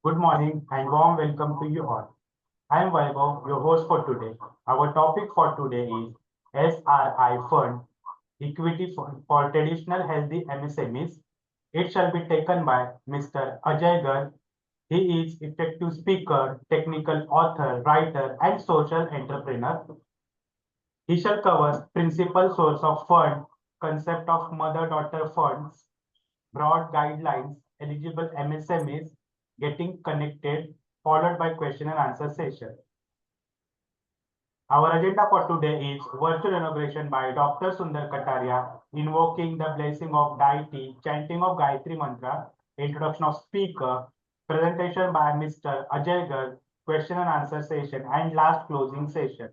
Good morning and warm welcome to you all. I am Vaibhav, your host for today. Our topic for today is SRI Fund, Equity for Traditional Healthy MSMEs. It shall be taken by Mr. Ajay Garg. He is effective speaker, technical author, writer, and social entrepreneur. He shall cover principal source of fund, concept of mother-daughter funds, broad guidelines, eligible MSMEs, getting connected, followed by question and answer session. Our agenda for today is virtual inauguration by Dr. Sundar Kataria, invoking the blessing of deity, chanting of Gayatri Mantra, introduction of speaker, presentation by Mr. Ajay Garg, question and answer session, and last closing session.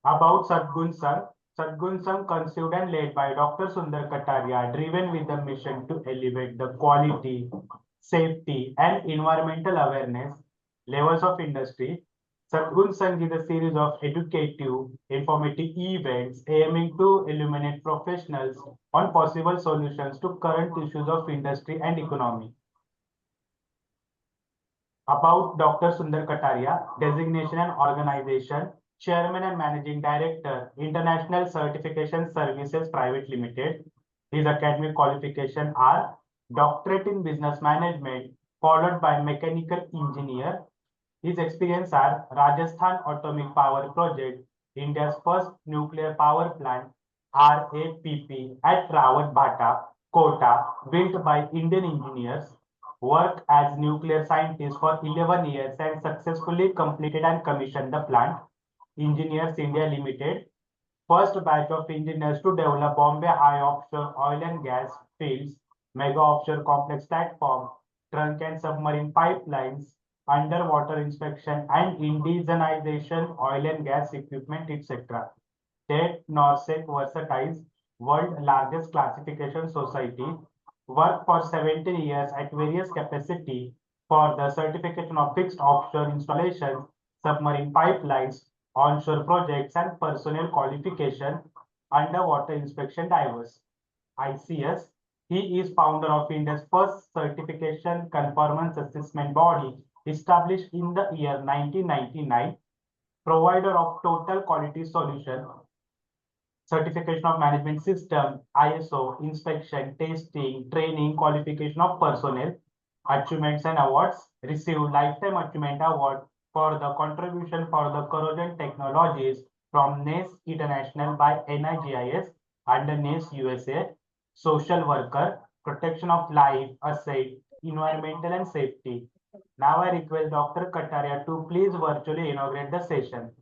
About Sadgun Sangh. Sadgun Sangh conceived and led by Dr. Sundar Kataria, driven with the mission to elevate the quality, safety, and environmental awareness levels of industry. Sadgun Sangh is a series of educative, informative events aiming to illuminate professionals on possible solutions to current issues of industry and economy. About Dr. Sundar Kataria, designation and organization, Chairman and Managing Director, International Certification Services Private Limited. His academic qualifications are Doctorate in Business Management, followed by Mechanical Engineer. His experience are Rajasthan Atomic Power Project, India's first nuclear power plant, RAPP, at Rawat Bhata, Kota, built by Indian engineers. Worked as nuclear scientist for 11 years and successfully completed and commissioned the plant. Engineers India Limited, first batch of engineers to develop Bombay high offshore oil and gas fields, mega offshore complex platform, trunk and submarine pipelines, underwater inspection and indigenization oil and gas equipment, etc. State NORSEC Versatiles, world largest classification society, worked for 17 years at various capacity for the certification of fixed offshore installations, submarine pipelines, onshore projects and personnel qualification, underwater inspection divers. ICS. He is founder of India's first certification conformance assessment body established in the year 1999, provider of total quality solution, certification of management system, ISO, inspection, testing, training, qualification of personnel, achievements and awards, received Lifetime Achievement Award for the contribution for the corrosion technologies from NACE International by NIGIS under NACE USA, social worker, protection of life, asset, environmental and safety. Now I request Dr. Kataria to please virtually inaugurate the session.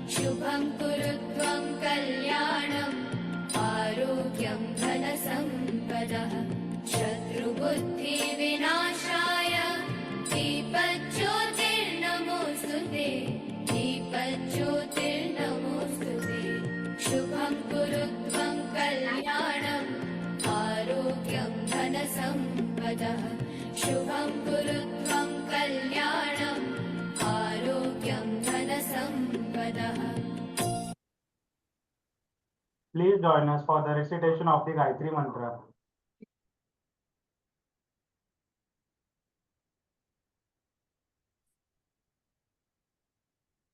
शुभं कुरु त्वं कल्याणम् आरोग्यं धनसम्पदः शत्रुबुद्धिविनाशाय दीपज्योतिर्नमोऽस्तु ते दीपज्योतिर्नमोऽस्तु ते शुभं कुरु त्वं कल्याणम् आरोग्यं धनसम्पदः शुभं कुरु त्वं कल्याणम् आरोग्यं धनसम्पदः. Please join us for the recitation of the Gayatri Mantra.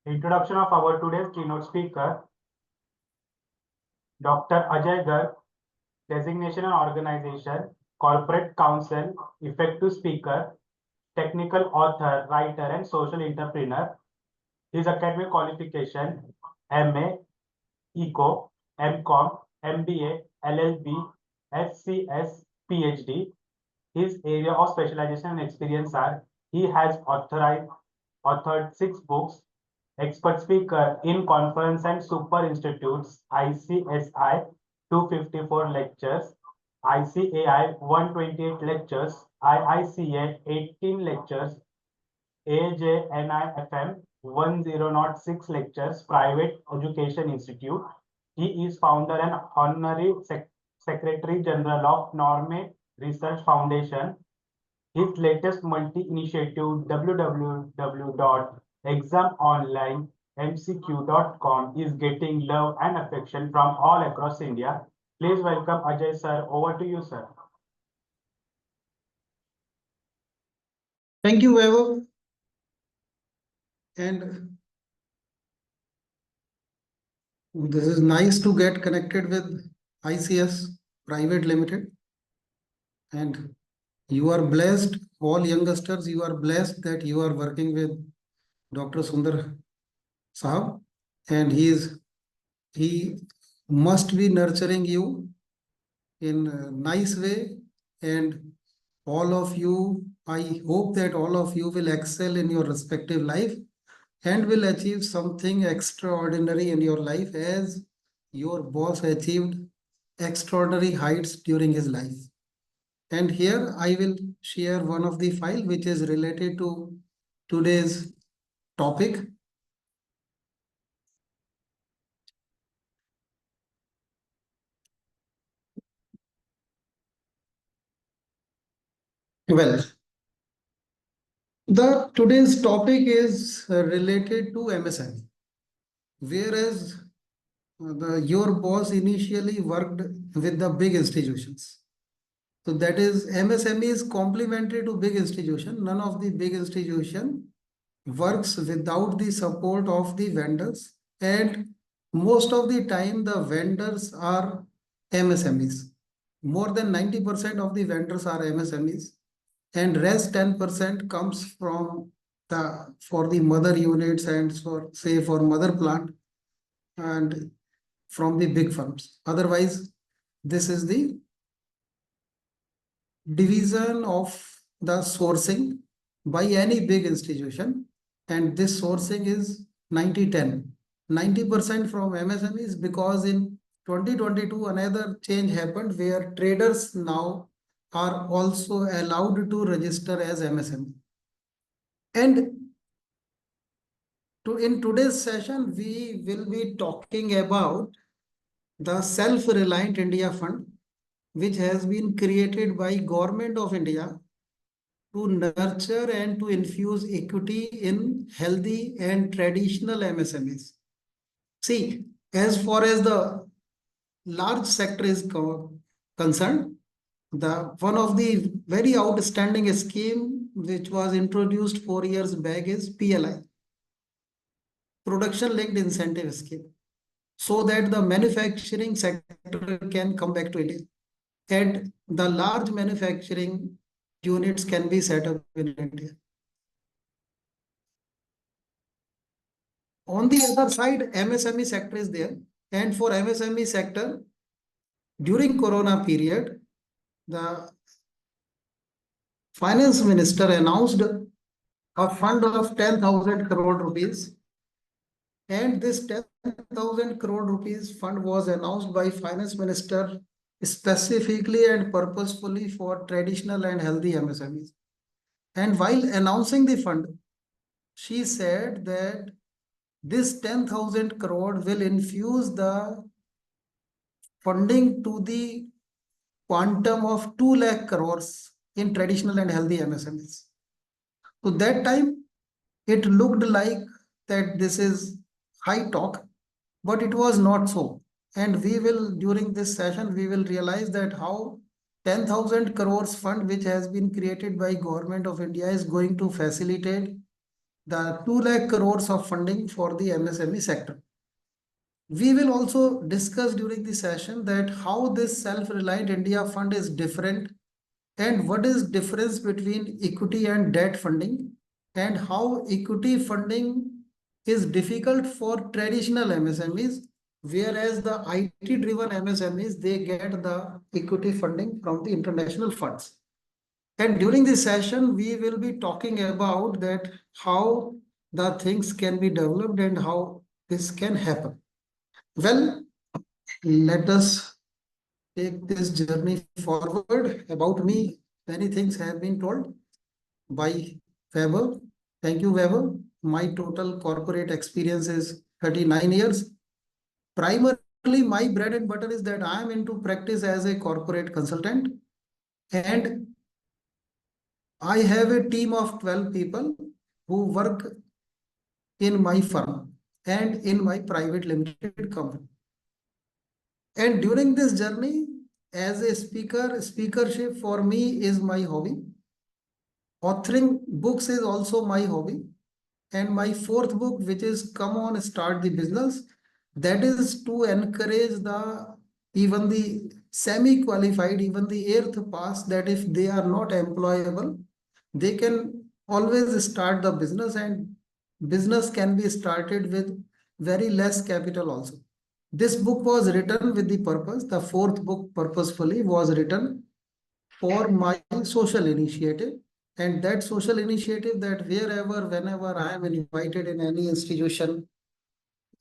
Introduction of our today's keynote speaker, Dr. Ajay Garg, designation and organization, corporate counsel, effective speaker, technical author, writer, and social entrepreneur. His academic qualification, MA, ECO, MCOM, MBA, LLB, FCS, PhD. His area of specialization and experience are he has authored 6 books, expert speaker in conference and super institutes, ICSI 254 lectures, ICAI 128 lectures, IICA 18 lectures, AJNIFM 1006 lectures, Private Education Institute. He is founder and honorary Secretary General of Norme Research Foundation. His latest multi-initiative www Exam Online MCQ.com is getting love and affection from all across India. Please welcome Ajay sir. Over to you, sir. Thank you, Vaibhav. And this is nice to get connected with ICS Private Limited. And you are blessed, all youngsters, you are blessed that you are working with Dr. Sundar Sahab. And he must be nurturing you in a nice way. And all of you, I hope that all of you will excel in your respective life and will achieve something extraordinary in your life as your boss achieved extraordinary heights during his life. And here I will share one of the file which is related to today's topic. Well, the today's topic is related to MSME, whereas your boss initially worked with the big institutions. So that is MSME is complementary to big institution. None of the big institution works without the support of the vendors, and most of the time the vendors are MSMEs. More than 90% of the vendors are MSMEs, and rest 10% comes from for the mother units and for mother plant and from the big firms. Otherwise, this is the division of the sourcing by any big institution, and this sourcing is 90-10. 90% from MSMEs, because in 2022 another change happened where traders now are also allowed to register as MSME. And in today's session, we will be talking about the Self-Reliant India Fund, which has been created by Government of India to nurture and to infuse equity in healthy and traditional MSMEs. See, as far as the large sector is concerned, the one of the very outstanding scheme which was introduced 4 years back is PLI, Production Linked Incentive Scheme, so that the manufacturing sector can come back to India and the large manufacturing units can be set up in India. On the other side, MSME sector is there. And for MSME sector, during Corona period, the finance minister announced a fund of 10,000 crore rupees. And this 10,000 crore rupees fund was announced by finance minister specifically and purposefully for traditional and healthy MSMEs. And while announcing the fund, she said that this 10,000 crore will infuse the funding to the quantum of 2 lakh crores in traditional and healthy MSMEs. So that time it looked like that this is high talk, but it was not so. And we will, during this session, we will realize that how 10,000 crores fund which has been created by Government of India is going to facilitate the 2 lakh crores of funding for the MSME sector. We will also discuss during the session that how this Self-Reliant India Fund is different and what is difference between equity and debt funding and how equity funding is difficult for traditional MSMEs, whereas the IT driven MSMEs, they get the equity funding from the international funds. And during this session, we will be talking about that how the things can be developed and how this can happen. Well, let us take this journey forward. About me, many things have been told by Weber. Thank you, Weber. My total corporate experience is 39 years. Primarily, my bread and butter is that I am into practice as a corporate consultant, and I have a team of 12 people who work in my firm and in my private limited company. And during this journey, as a speaker, speakership for me is my hobby. Authoring books is also my hobby. And my fourth book, which is Come On, Start the Business, that is to encourage the even the semi-qualified, even the eighth pass, that if they are not employable, they can always start the business, and business can be started with very less capital also. This book was written with the purpose, the fourth book purposefully was written for my social initiative. And that social initiative, that wherever, whenever I am invited in any institution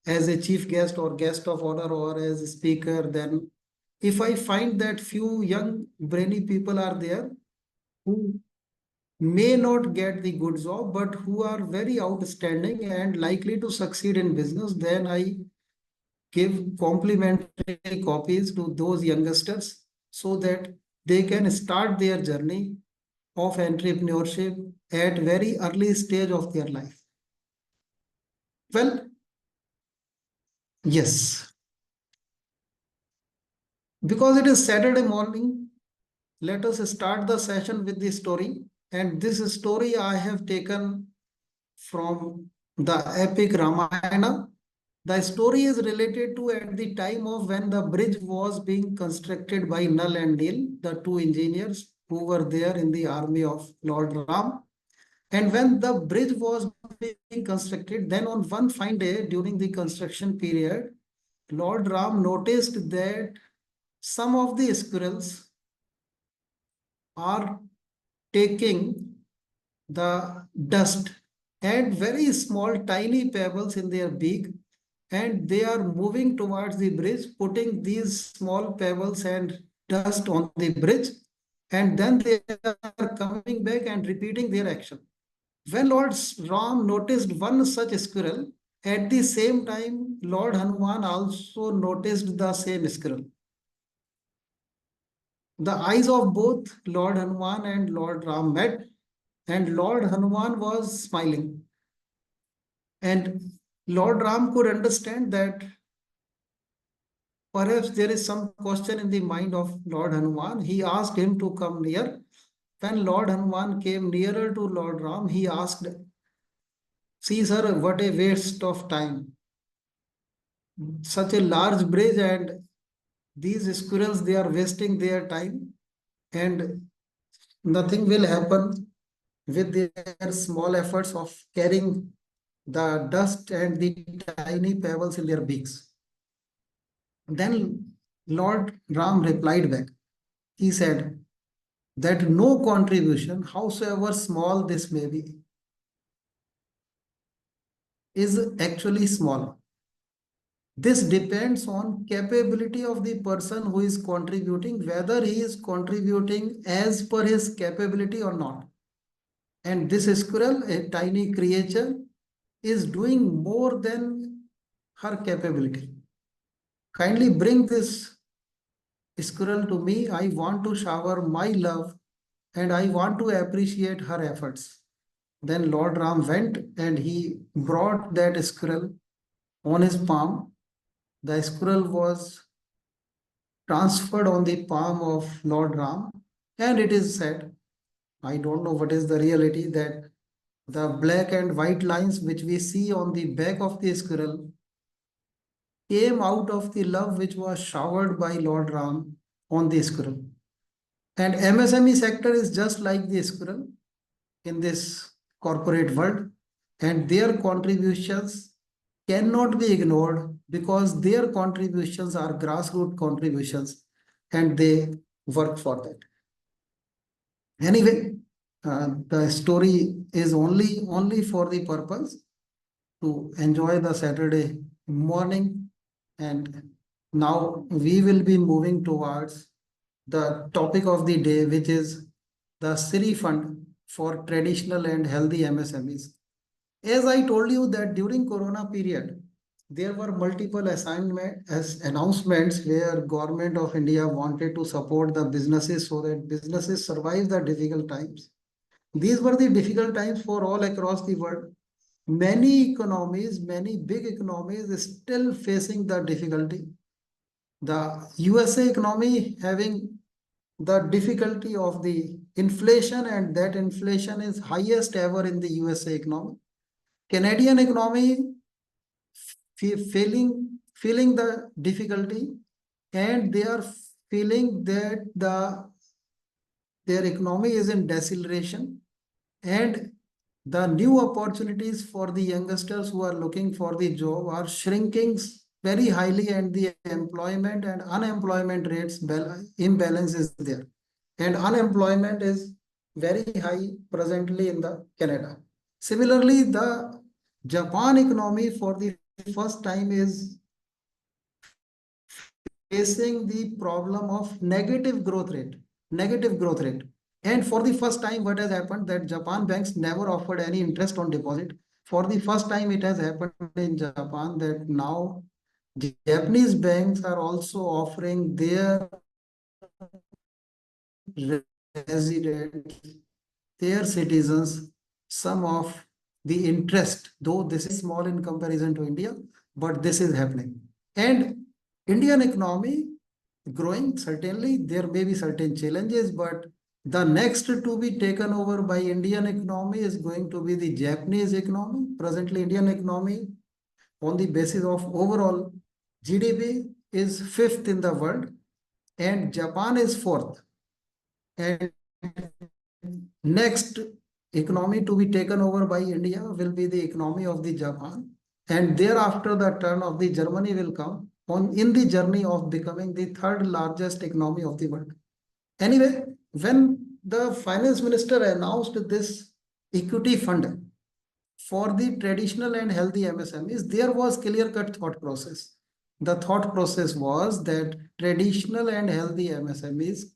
as a chief guest or guest of honor or as a speaker, then if I find that few young brainy people are there who may not get the good job, but who are very outstanding and likely to succeed in business, then I give complimentary copies to those youngsters so that they can start their journey of entrepreneurship at very early stage of their life. Well, yes, because it is Saturday morning, let us start the session with the story. And this story I have taken from the epic Ramayana. The story is related to at the time of when the bridge was being constructed by Nal and Nil, the two engineers who were there in the army of Lord Ram. And when the bridge was being constructed, then on one fine day during the construction period, Lord Ram noticed that some of the squirrels are taking the dust and very small tiny pebbles in their beak, and they are moving towards the bridge, putting these small pebbles and dust on the bridge, and then they are coming back and repeating their action. When Lord Ram noticed one such squirrel, at the same time Lord Hanuman also noticed the same squirrel. The eyes of both Lord Hanuman and Lord Ram met, and Lord Hanuman was smiling. And Lord Ram could understand that perhaps there is some question in the mind of Lord Hanuman. He asked him to come near. When Lord Hanuman came nearer to Lord Ram, he asked, "See, sir, what a waste of time. Such a large bridge, and these squirrels, they are wasting their time, and nothing will happen with their small efforts of carrying the dust and the tiny pebbles in their beaks." Then Lord Ram replied back. He said that no contribution, howsoever small this may be, is actually small. This depends on capability of the person who is contributing, whether he is contributing as per his capability or not. And this squirrel, a tiny creature, is doing more than her capability. Kindly bring this squirrel to me. I want to shower my love and I want to appreciate her efforts. Then Lord Ram went and he brought that squirrel on his palm. The squirrel was transferred on the palm of Lord Ram, and it is said, I don't know what is the reality, that the black and white lines which we see on the back of the squirrel came out of the love which was showered by Lord Ram on the squirrel. And MSME sector is just like the squirrel in this corporate world, and their contributions cannot be ignored because their contributions are grassroots contributions and they work for that. Anyway, the story is only for the purpose to enjoy the Saturday morning. And now we will be moving towards the topic of the day, which is the Siri Fund for traditional and healthy MSMEs. As I told you that during Corona period, there were multiple announcements where Government of India wanted to support the businesses so that businesses survive the difficult times. These were the difficult times for all across the world. many economies, many big economies is still facing the difficulty. The USA economy having the difficulty of the inflation, and that inflation is highest ever in the USA economy. Canadian economy feeling the difficulty, and they are feeling that their economy is in deceleration, and the new opportunities for the youngsters who are looking for the job are shrinking very highly, and the employment and unemployment rates imbalance is there, and unemployment is very high presently in the Canada. Similarly, the Japan economy for the first time is facing the problem of negative growth rate. And for the first time, what has happened that Japan banks never offered any interest on deposit. For the first time, it has happened in Japan that now Japanese banks are also offering their residents, their citizens, some of the interest, though this is small in comparison to India, but this is happening. And Indian economy growing, certainly there may be certain challenges, but the next to be taken over by Indian economy is going to be the Japanese economy. Presently, Indian economy on the basis of overall GDP is fifth in the world, and Japan is fourth. And next economy to be taken over by India will be the economy of the Japan. And thereafter, the turn of the Germany will come on in the journey of becoming the third largest economy of the world. Anyway, when the finance minister announced this equity fund for the traditional and healthy MSMEs, there was clear-cut thought process. The thought process was that traditional and healthy MSMEs,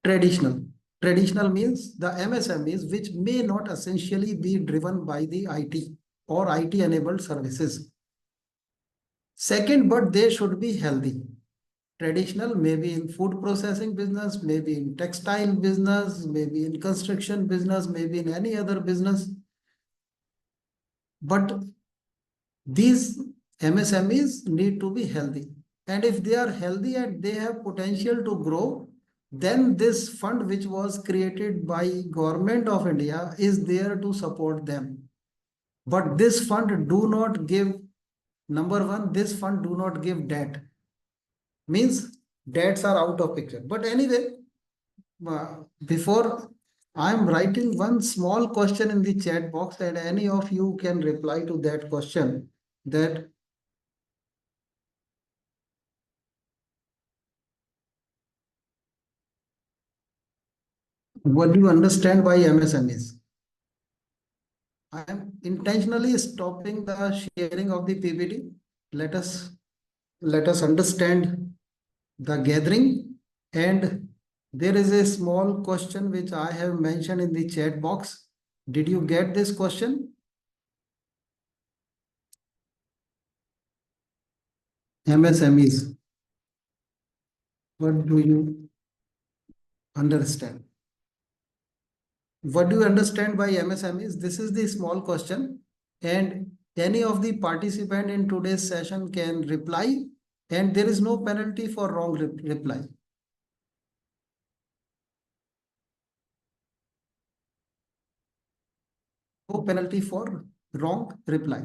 traditional means the MSMEs which may not essentially be driven by the IT or IT enabled services. Second, but they should be healthy. Traditional, maybe in food processing business, maybe in textile business, maybe in construction business, maybe in any other business. But these MSMEs need to be healthy. And if they are healthy and they have potential to grow, then this fund which was created by Government of India is there to support them. But this fund do not give, number one, this fund do not give debt. Means debts are out of picture. But anyway, before I'm writing one small question in the chat box, and any of you can reply to that question, that what do you understand by MSMEs? I am intentionally stopping the sharing of the PPT. Let us understand the gathering. And there is a small question which I have mentioned in the chat box. Did you get this question? MSMEs. What do you understand? What do you understand by MSMEs? This is the small question, and any of the participant in today's session can reply, and there is no penalty for wrong reply. No penalty for wrong reply.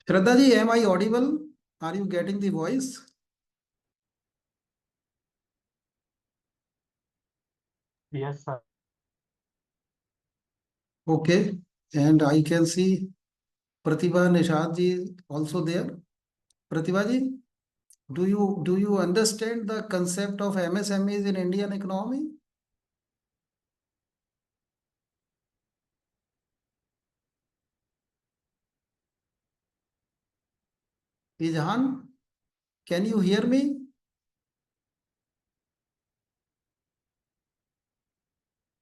Shraddha ji, am I audible? Are you getting the voice? Yes, sir. Okay, and I can see Pratibha Nishad ji also there. Pratibha ji, do you understand the concept of MSMEs in Indian economy? Ijahan, can you hear me?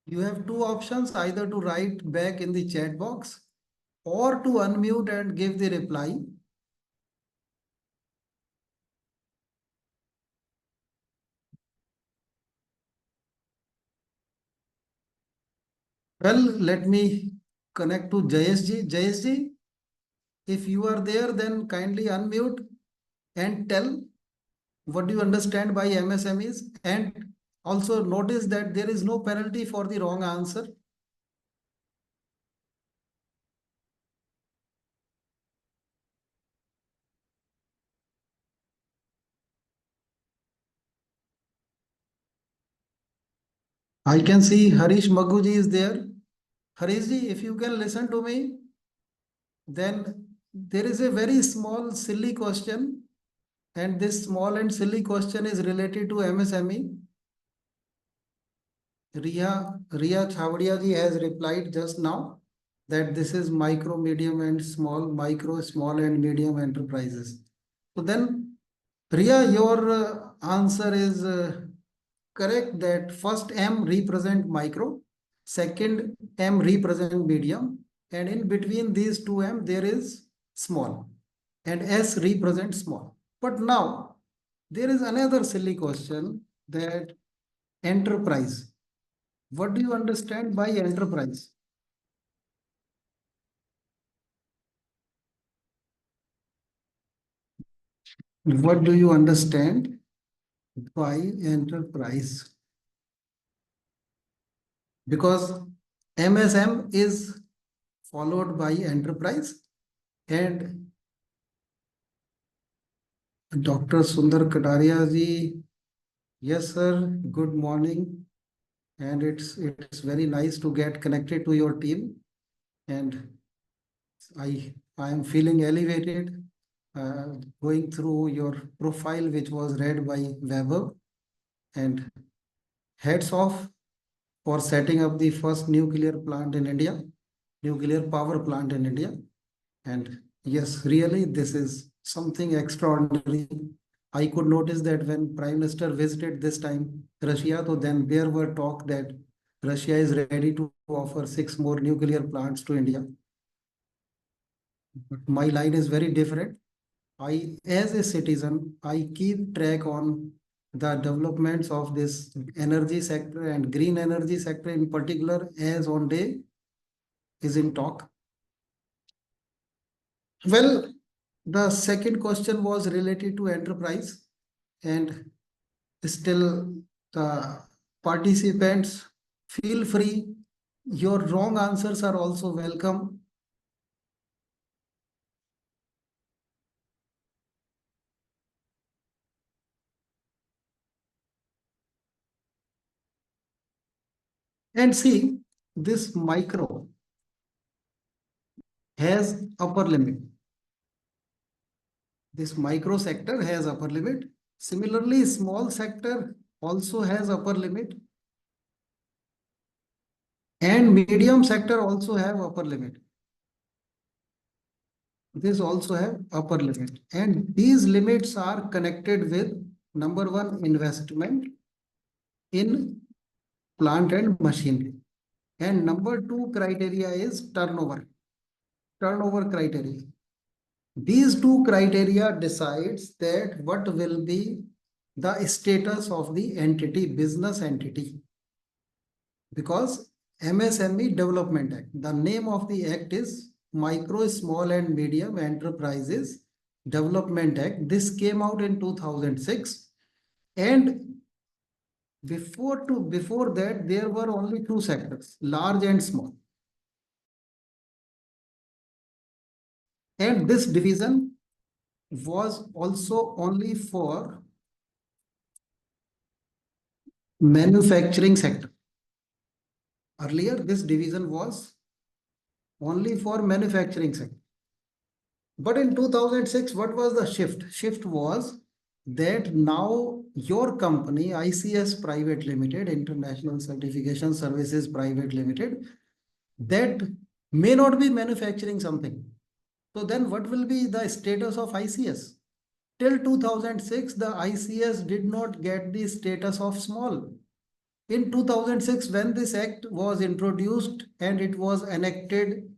You have two options, either to write back in the chat box or to unmute and give the reply. Well, let me connect to Jayesh ji. Jayesh ji, if you are there, then kindly unmute and tell what do you understand by MSMEs, and also notice that there is no penalty for the wrong answer. I can see Harish Maguji is there. Harish ji, if you can listen to me, then there is a very small silly question, and this small and silly question is related to MSME. Ria Chhavdia ji has replied just now that this is micro, medium, and small, micro, small, and medium enterprises. So then, Ria, your answer is correct that first M represent micro, second M represent medium, and in between these two M there is small, and S represent small. But now there is another silly question, that enterprise. What do you understand by enterprise? What do you understand by enterprise? Because MSM is followed by enterprise, and Dr. Sundar Kataria ji, yes sir, good morning, and it's very nice to get connected to your team, and I am feeling elevated going through your profile, which was read by Weber, and hats off for setting up the first nuclear plant in India, nuclear power plant in India. And yes, really, this is something extraordinary. I could notice that when Prime Minister visited this time Russia, so then there were talk that Russia is ready to offer 6 more nuclear plants to India. But my line is very different. As a citizen, I keep track on the developments of this energy sector and green energy sector in particular, as on day is in talk. Well, the second question was related to enterprise, and still the participants feel free. Your wrong answers are also welcome. And see, this micro has upper limit. This micro sector has upper limit. Similarly, small sector also has upper limit, and medium sector also have upper limit. This also have upper limit, and these limits are connected with number one, investment in plant and machinery, and number two criteria is turnover criteria. These two criteria decides that what will be the status of the entity, business entity. Because MSME Development Act, the name of the act is Micro, Small and Medium Enterprises Development Act. This came out in 2006, and before that there were only two sectors, large and small. And this division was also only for manufacturing sector. Earlier, this division was only for manufacturing sector. But in 2006, what was the shift? Shift was that now your company, ICS Private Limited, International Certification Services Private Limited, that may not be manufacturing something. So then what will be the status of ICS? Till 2006, the ICS did not get the status of small. In 2006, when this act was introduced and it was enacted,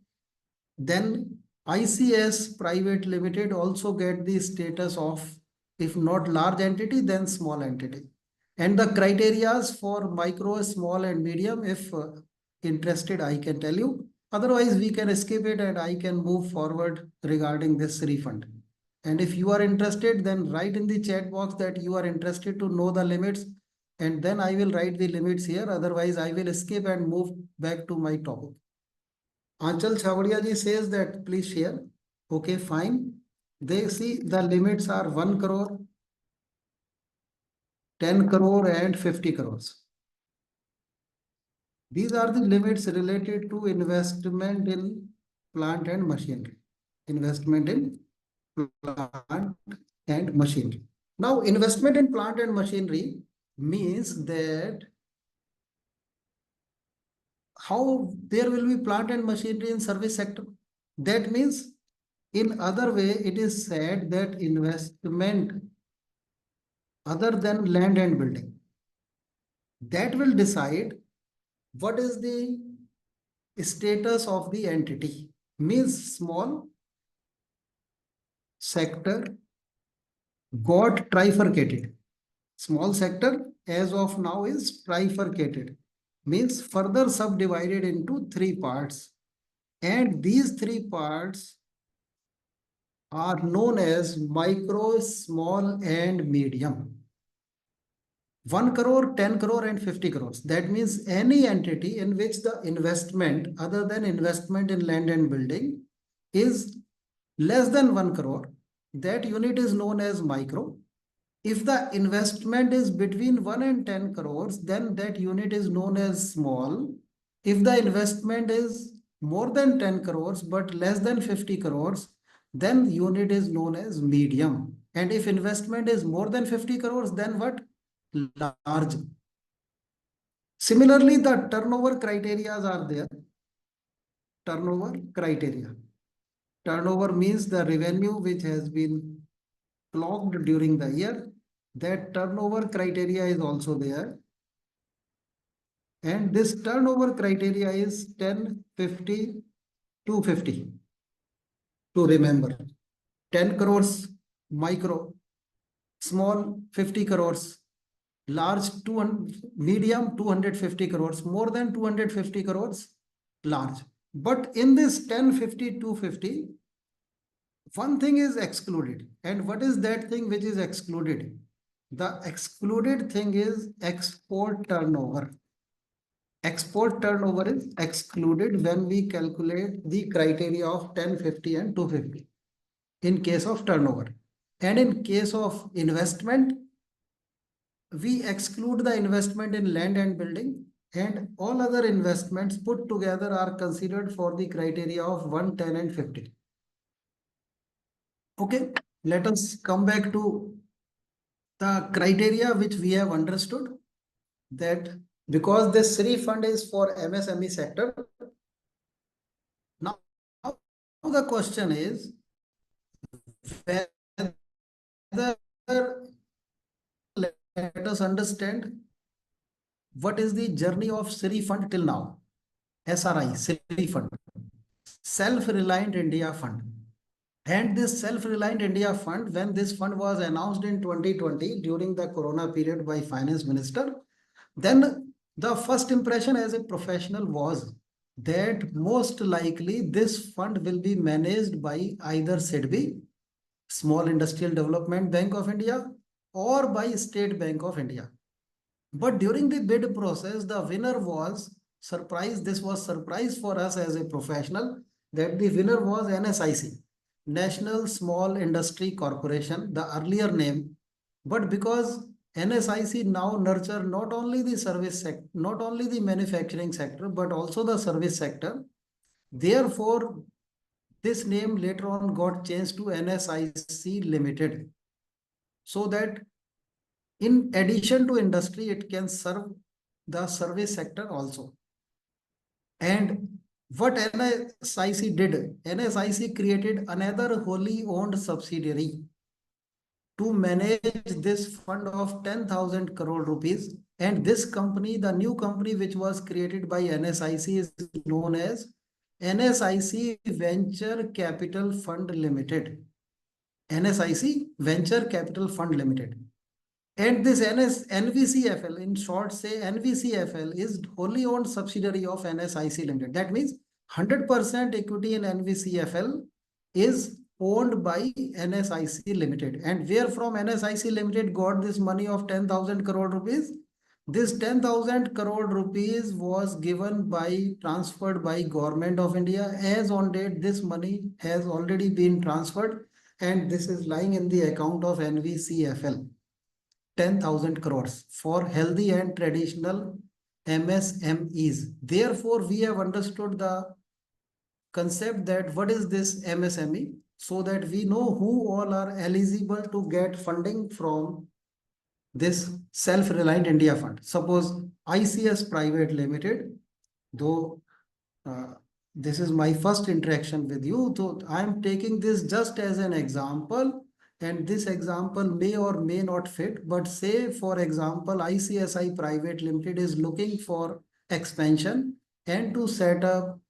then ICS Private Limited also get the status of, if not large entity, then small entity. And the criterias for micro, small and medium, interested, I can tell you. Otherwise, we can skip it and I can move forward regarding this refund. And if you are interested, then write in the chat box that you are interested to know the limits, and then I will write the limits here. Otherwise, I will skip and move back to my topic. Anchal Chavadia ji says that please share. Okay, fine. They see the limits are 1 crore, 10 crore and 50 crores. These are the limits related to investment in plant and machinery. Investment in plant and machinery. Now, investment in plant and machinery means that how there will be plant and machinery in service sector. That means in other way, it is said that investment other than land and building, that will decide what is the status of the entity. Means small sector got trifurcated. Small sector as of now is trifurcated, means further subdivided into 3 parts. And these 3 parts are known as micro, small and medium. 1 crore, 10 crore and 50 crores. That means any entity in which the investment other than investment in land and building is less than 1 crore, that unit is known as micro. If the investment is between 1 and 10 crores, then that unit is known as small. If the investment is more than 10 crores but less than 50 crores, then unit is known as medium. And if investment is more than 50 crores, then what? Large. Similarly, the turnover criteria are there. Turnover criteria. Turnover means the revenue which has been clocked during the year. That turnover criteria is also there. And this turnover criteria is 10, 50, 250. To remember, 10 crores micro, small 50 crores, large 200, medium 250 crores, more than 250 crores, large. But in this 10, 50, 250, one thing is excluded. And what is that thing which is excluded? The excluded thing is export turnover. Export turnover is excluded when we calculate the criteria of 10, 50 and 250 in case of turnover. And in case of investment, we exclude the investment in land and building, and all other investments put together are considered for the criteria of 1, 10 and 50. Okay, let us come back to the criteria which we have understood, that because this refund is for MSME sector. Now the question is whether, let us understand what is the journey of SRI fund till now. SRI, SRI fund, Self-Reliant India Fund. And this Self-Reliant India Fund, when this fund was announced in 2020 during the Corona period by Finance Minister, then the first impression as a professional was that most likely this fund will be managed by either SIDBI, Small Industrial Development Bank of India, or by State Bank of India. But during the bid process, the winner was surprised. This was surprise for us as a professional, that the winner was NSIC, National Small Industry Corporation, the earlier name. But because NSIC now nurture not only the service sector, not only the manufacturing sector, but also the service sector. Therefore, this name later on got changed to NSIC Limited, so that in addition to industry, it can serve the service sector also. And what NSIC did, NSIC created another wholly owned subsidiary to manage this fund of 10,000 crore rupees. And this company, the new company which was created by NSIC, is known as NSIC Venture Capital Fund Limited. NSIC Venture Capital Fund Limited. And this NVCFL, in short, say NVCFL is wholly owned subsidiary of NSIC Limited. That means 100% equity in NVCFL is owned by NSIC Limited. And where from NSIC Limited got this money of 10,000 crore rupees? This 10,000 crore rupees was given by, transferred by Government of India. As on date, this money has already been transferred and this is lying in the account of NVCFL. 10,000 crores for healthy and traditional MSMEs. Therefore, we have understood the concept that what is this MSME, so that we know who all are eligible to get funding from this Self-Reliant India Fund. Suppose ICS Private Limited, though this is my first interaction with you, so I am taking this just as an example. And this example may or may not fit, but say for example, ICSI Private Limited is looking for expansion and to set up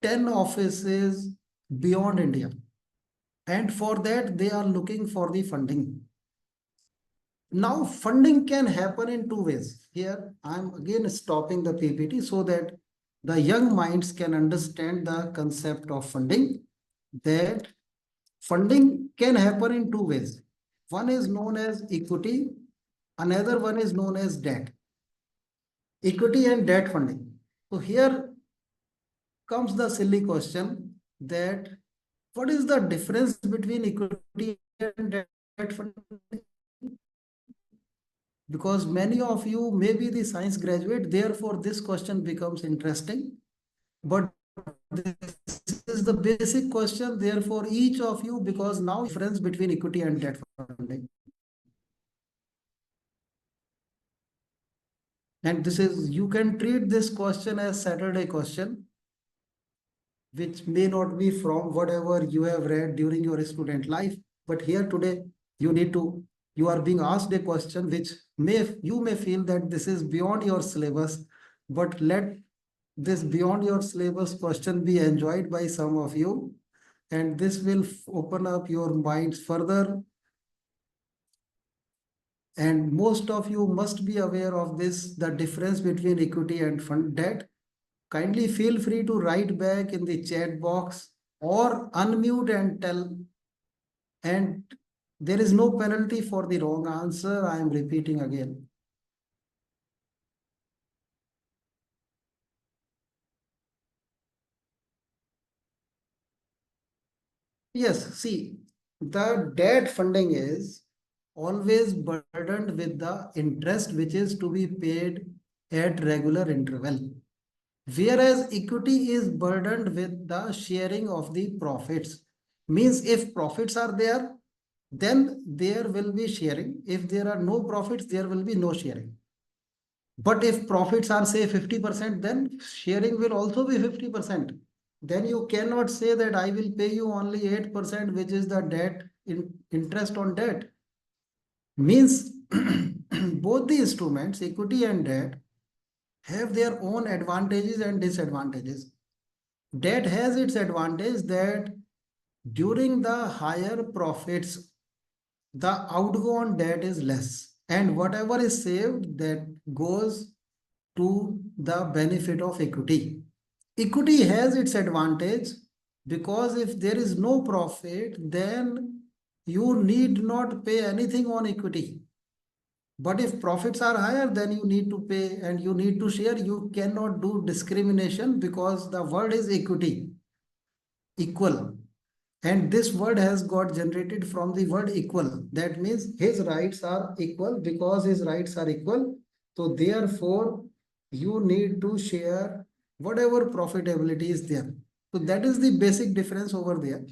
10 offices beyond India. And for that, they are looking for the funding. Now, funding can happen in two ways. Here, I'm again stopping the PPT so that the young minds can understand the concept of funding, that funding can happen in two ways. One is known as equity, another one is known as debt. Equity and debt funding. So here comes the silly question that what is the difference between equity and debt funding? Because many of you may be the science graduate, therefore this question becomes interesting. But this is the basic question, therefore each of you, because now difference between equity and debt funding. And this is, you can treat this question as Saturday question, which may not be from whatever you have read during your student life. But here today, you are being asked a question which you may feel that this is beyond your syllabus, but let this beyond your syllabus question be enjoyed by some of you, and this will open up your minds further. And most of you must be aware of this, the difference between equity and fund debt. Kindly feel free to write back in the chat box or unmute and tell. And there is no penalty for the wrong answer. I am repeating again. Yes, see, the debt funding is always burdened with the interest which is to be paid at regular interval. Whereas equity is burdened with the sharing of the profits. Means if profits are there, then there will be sharing. If there are no profits, there will be no sharing. But if profits are say 50%, then sharing will also be 50%. Then you cannot say that I will pay you only 8%, which is the debt interest on debt. Means both the instruments, equity and debt, have their own advantages and disadvantages. Debt has its advantage that during the higher profits, the outgo on debt is less, and whatever is saved that goes to the benefit of equity. Equity has its advantage because if there is no profit, then you need not pay anything on equity. But if profits are higher, then you need to pay and you need to share. You cannot do discrimination because the word is equity, equal. And this word has got generated from the word equal. That means his rights are equal. Because his rights are equal, so therefore you need to share whatever profitability is there. So that is the basic difference over there.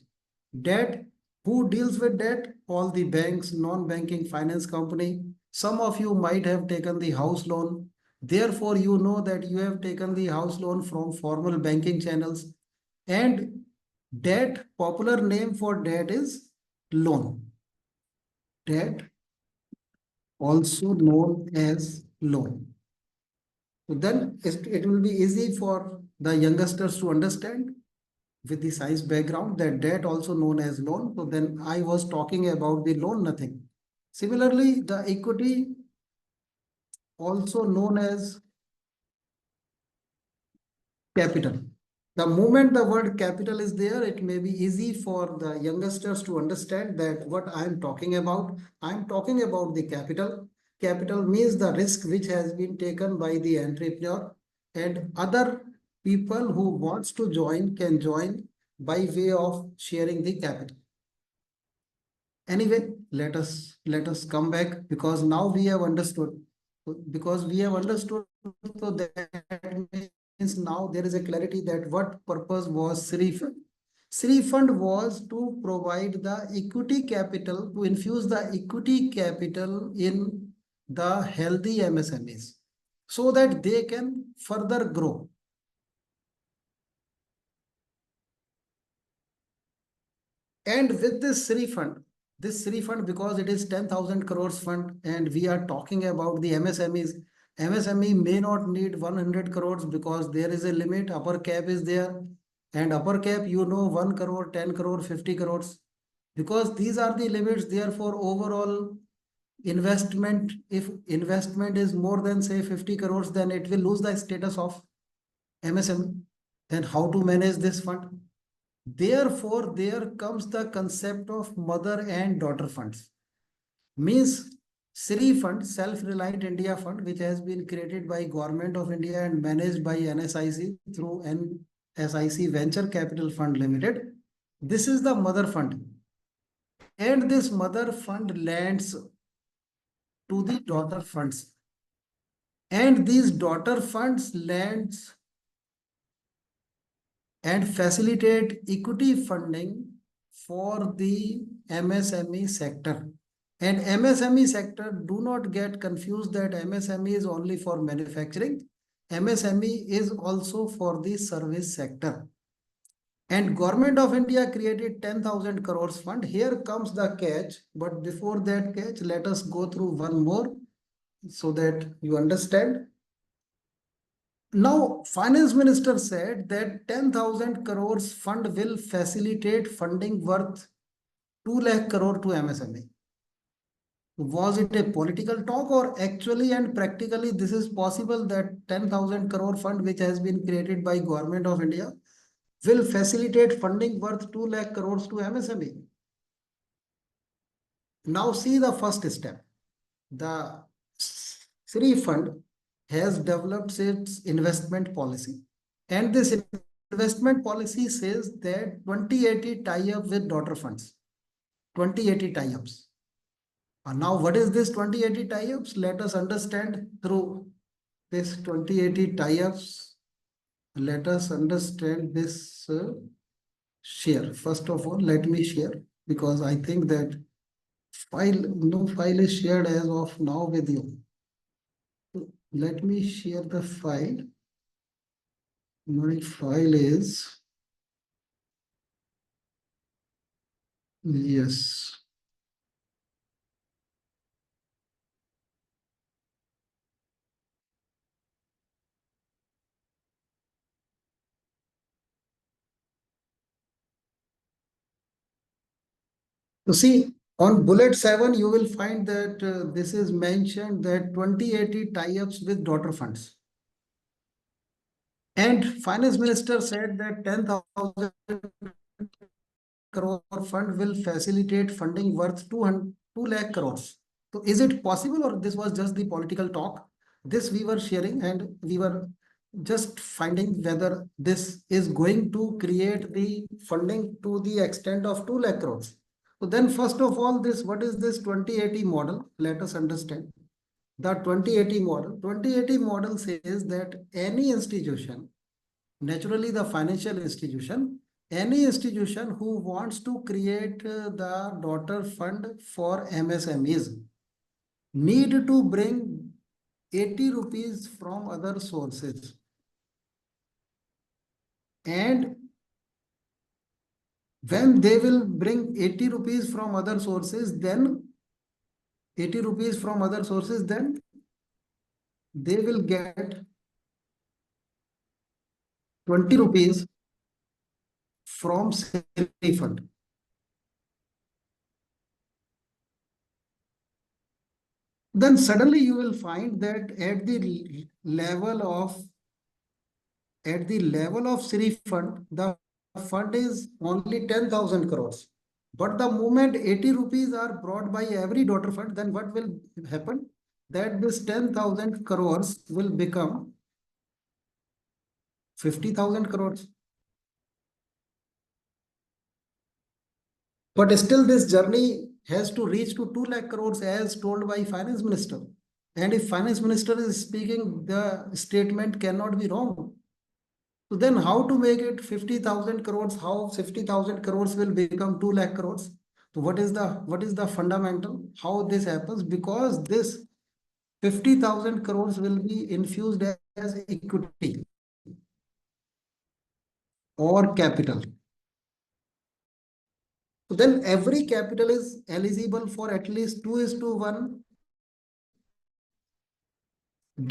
Debt, who deals with debt? All the banks, non-banking finance company. Some of you might have taken the house loan. Therefore, you know that you have taken the house loan from formal banking channels. And debt, popular name for debt is loan. Debt, also known as loan. So then it will be easy for the youngsters to understand with the science background that debt also known as loan. So then I was talking about the loan, nothing. Similarly, the equity also known as capital. The moment the word capital is there, it may be easy for the youngsters to understand that what I am talking about. I am talking about the capital. Capital means the risk which has been taken by the entrepreneur, and other people who wants to join can join by way of sharing the capital. Anyway, let us come back, because now we have understood. Because we have understood, so that means now there is a clarity that what purpose was Sri Fund. Sri Fund was to provide the equity capital, to infuse the equity capital in the healthy MSMEs, so that they can further grow. And with this Sri Fund, because it is 10,000 crores fund, and we are talking about the MSMEs. MSME may not need 100 crores, because there is a limit, upper cap is there. And upper cap, 1 crore, 10 crore, 50 crores. Because these are the limits, therefore overall investment, if investment is more than say 50 crores, then it will lose the status of MSME. Then how to manage this fund? Therefore, there comes the concept of mother and daughter funds. Means Sri Fund, Self-Reliant India Fund, which has been created by Government of India and managed by NSIC through NSIC Venture Capital Fund Limited. This is the mother fund. And this mother fund lends to the daughter funds. And these daughter funds lends and facilitate equity funding for the MSME sector. And MSME sector, do not get confused that MSME is only for manufacturing. MSME is also for the service sector. And Government of India created 10,000 crores fund. Here comes the catch. But before that catch, let us go through one more so that you understand. Now, Finance Minister said that 10,000 crores fund will facilitate funding worth 2 lakh crore to MSME. Was it a political talk, or actually and practically this is possible that 10,000 crore fund which has been created by Government of India will facilitate funding worth 2 lakh crores to MSME? Now see the first step. The Sri Fund has developed its investment policy. And this investment policy says that 2080 tie-up with daughter funds. 2080 tie-ups. Now, what is this 2080 tie-ups? Let us understand through this 2080 tie-ups. Let us understand this share. First of all, let me share, because I think that no file is shared as of now with you. Let me share the file. My file is, yes. So see, on bullet 7, you will find that this is mentioned that 2080 tie-ups with daughter funds. And Finance Minister said that 10,000 crore fund will facilitate funding worth 2 lakh crores. So is it possible, or this was just the political talk? This we were sharing, and we were just finding whether this is going to create the funding to the extent of 2 lakh crores. So then first of all, what is this 2080 model? Let us understand. The 2080 model says that any institution, naturally the financial institution, any institution who wants to create the daughter fund for MSMEs need to bring 80 rupees from other sources. And when they will bring 80 rupees from other sources, then 80 rupees from other sources, then they will get 20 rupees from Sri Fund. Then suddenly you will find that at the level of Sri Fund, the fund is only 10,000 crores. But the moment 80 rupees are brought by every daughter fund, then what will happen? That this 10,000 crores will become 50,000 crores. But still this journey has to reach to 2 lakh crores as told by finance minister. And if finance minister is speaking, the statement cannot be wrong. So then how to make it 50,000 crores? How 50,000 crores will become 2 lakh crores? So what is the fundamental? How this happens? Because this 50,000 crores will be infused as equity or capital. So then every capital is eligible for at least 2:1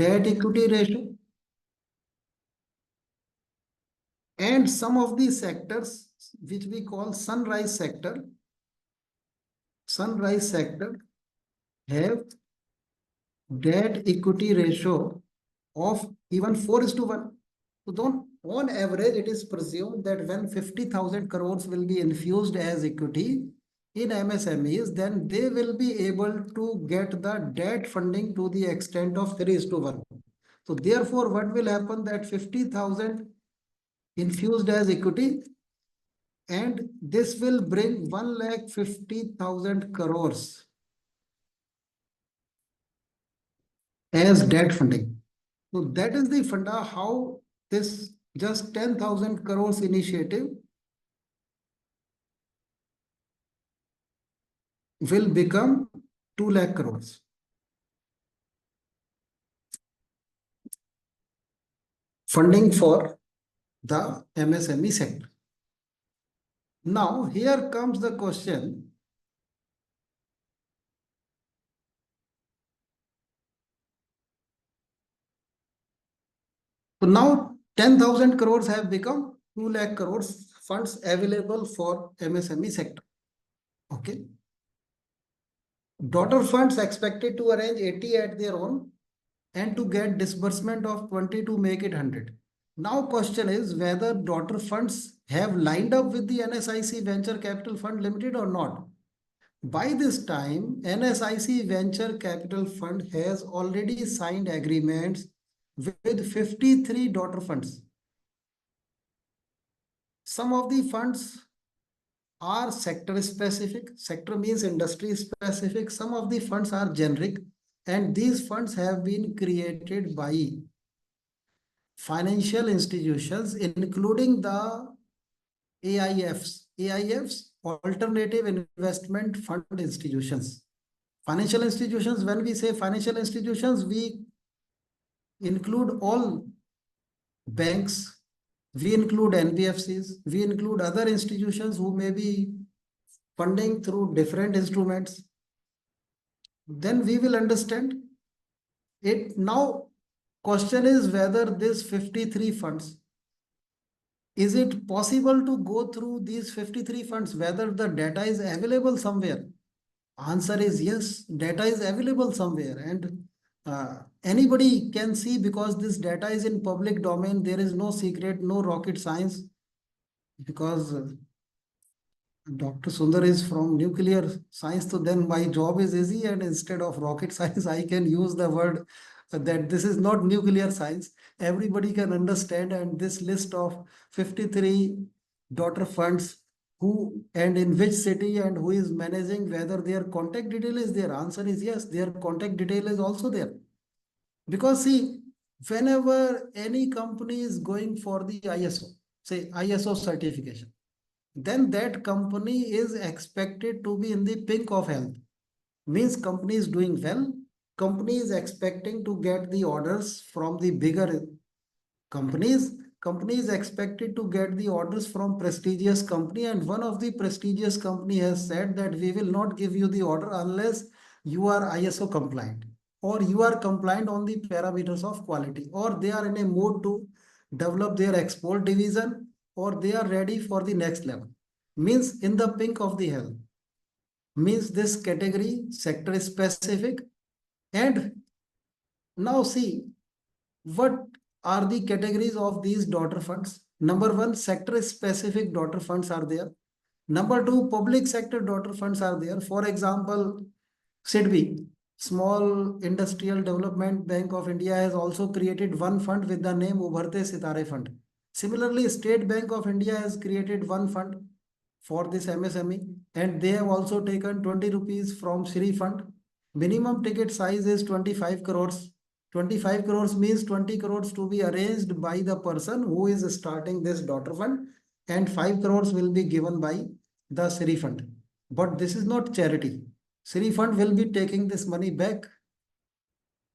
debt equity ratio. And some of these sectors, which we call sunrise sector, have debt equity ratio of even 4:1. So don't, on average, it is presumed that when 50,000 crores will be infused as equity in MSMEs, then they will be able to get the debt funding to the extent of 3:1. So therefore, what will happen that 50,000 infused as equity, and this will bring 1,50,000 crores as debt funding. So that is the funda how this just 10,000 crores initiative will become 2 lakh crores. Funding for the MSME sector. Now here comes the question. So now 10,000 crores have become 2 lakh crores funds available for MSME sector. Okay. Daughter funds expected to arrange 80 at their own and to get disbursement of 20 to make it 100. Now question is whether daughter funds have lined up with the NSIC Venture Capital Fund Limited or not. By this time, NSIC Venture Capital Fund has already signed agreements with 53 daughter funds. Some of the funds are sector specific. Sector means industry specific. Some of the funds are generic, and these funds have been created by financial institutions, including the AIFs, Alternative Investment Fund Institutions. Financial institutions, when we say financial institutions, we include all banks, we include NBFCs, we include other institutions who may be funding through different instruments. Then we will understand it. Now, question is whether this 53 funds, is it possible to go through these 53 funds, whether the data is available somewhere? Answer is yes, data is available somewhere, and anybody can see because this data is in public domain. There is no secret, no rocket science, because Dr. Sundar is from nuclear science, so then my job is easy, and instead of rocket science, I can use the word that this is not nuclear science. Everybody can understand, and this list of 53 daughter funds, who and in which city and who is managing, whether their contact detail is there. Answer is yes, their contact detail is also there. Because see, whenever any company is going for the ISO, say ISO certification, then that company is expected to be in the pink of health. Means company is doing well. Company is expecting to get the orders from the bigger companies. Company is expected to get the orders from prestigious company, and one of the prestigious company has said that we will not give you the order unless you are ISO compliant, or you are compliant on the parameters of quality, or they are in a mode to develop their export division, or they are ready for the next level. Means in the pink of the health. Means this category sector specific And now see, what are the categories of these daughter funds? Number one, sector specific daughter funds are there. Number two, public sector daughter funds are there. For example, SIDBI, Small Industrial Development Bank of India, has also created one fund with the name Ubharte Sitare Fund. Similarly, State Bank of India has created one fund for this MSME, and they have also taken 20 rupees from Shri Fund. Minimum ticket size is 25 crores. 25 crores means 20 crores to be arranged by the person who is starting this daughter fund, and 5 crores will be given by the Shri Fund. But this is not charity. Shri Fund will be taking this money back,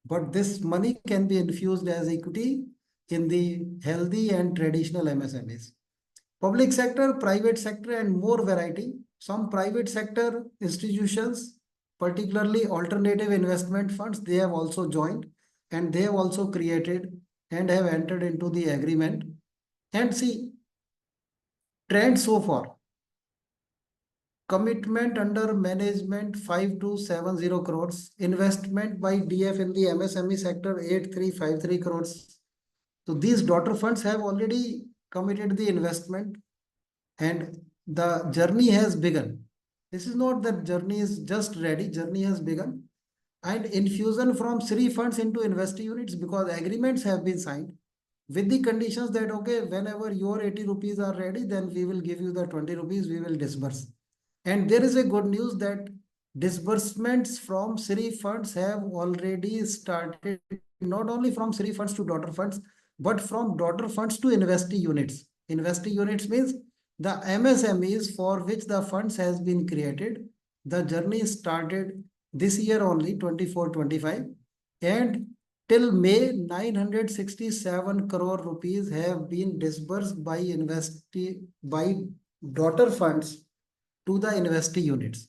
but this money can be infused as equity in the healthy and traditional MSMEs. Public sector, private sector, and more variety. Some private sector institutions, particularly alternative investment funds, they have also joined, and they have also created and have entered into the agreement. And see, trend so far. Commitment under management 5270 crores. Investment by DF in the MSME sector 8353 crores. So these daughter funds have already committed the investment, and the journey has begun. This is not that journey is just ready, journey has begun. And infusion from Shri funds into investor units, because agreements have been signed with the conditions that, okay, whenever your 80 rupees are ready, then we will give you the 20 rupees, we will disburse. And there is a good news that disbursements from Shri funds have already started, not only from Shri funds to daughter funds, but from daughter funds to investee units. Investee units means the MSMEs for which the funds has been created. The journey started this year only, 24-25, and till May, 967 crore rupees have been disbursed by daughter funds to the investee units.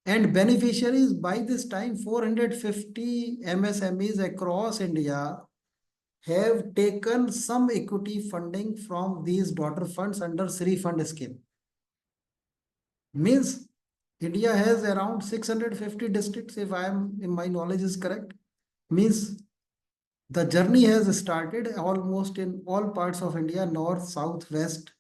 And beneficiaries by this time, 450 MSMEs across India have taken some equity funding from these daughter funds under Shri Fund scheme. Means India has around 650 districts, if my knowledge is correct. Means the journey has started almost in all parts of India, north, south, west,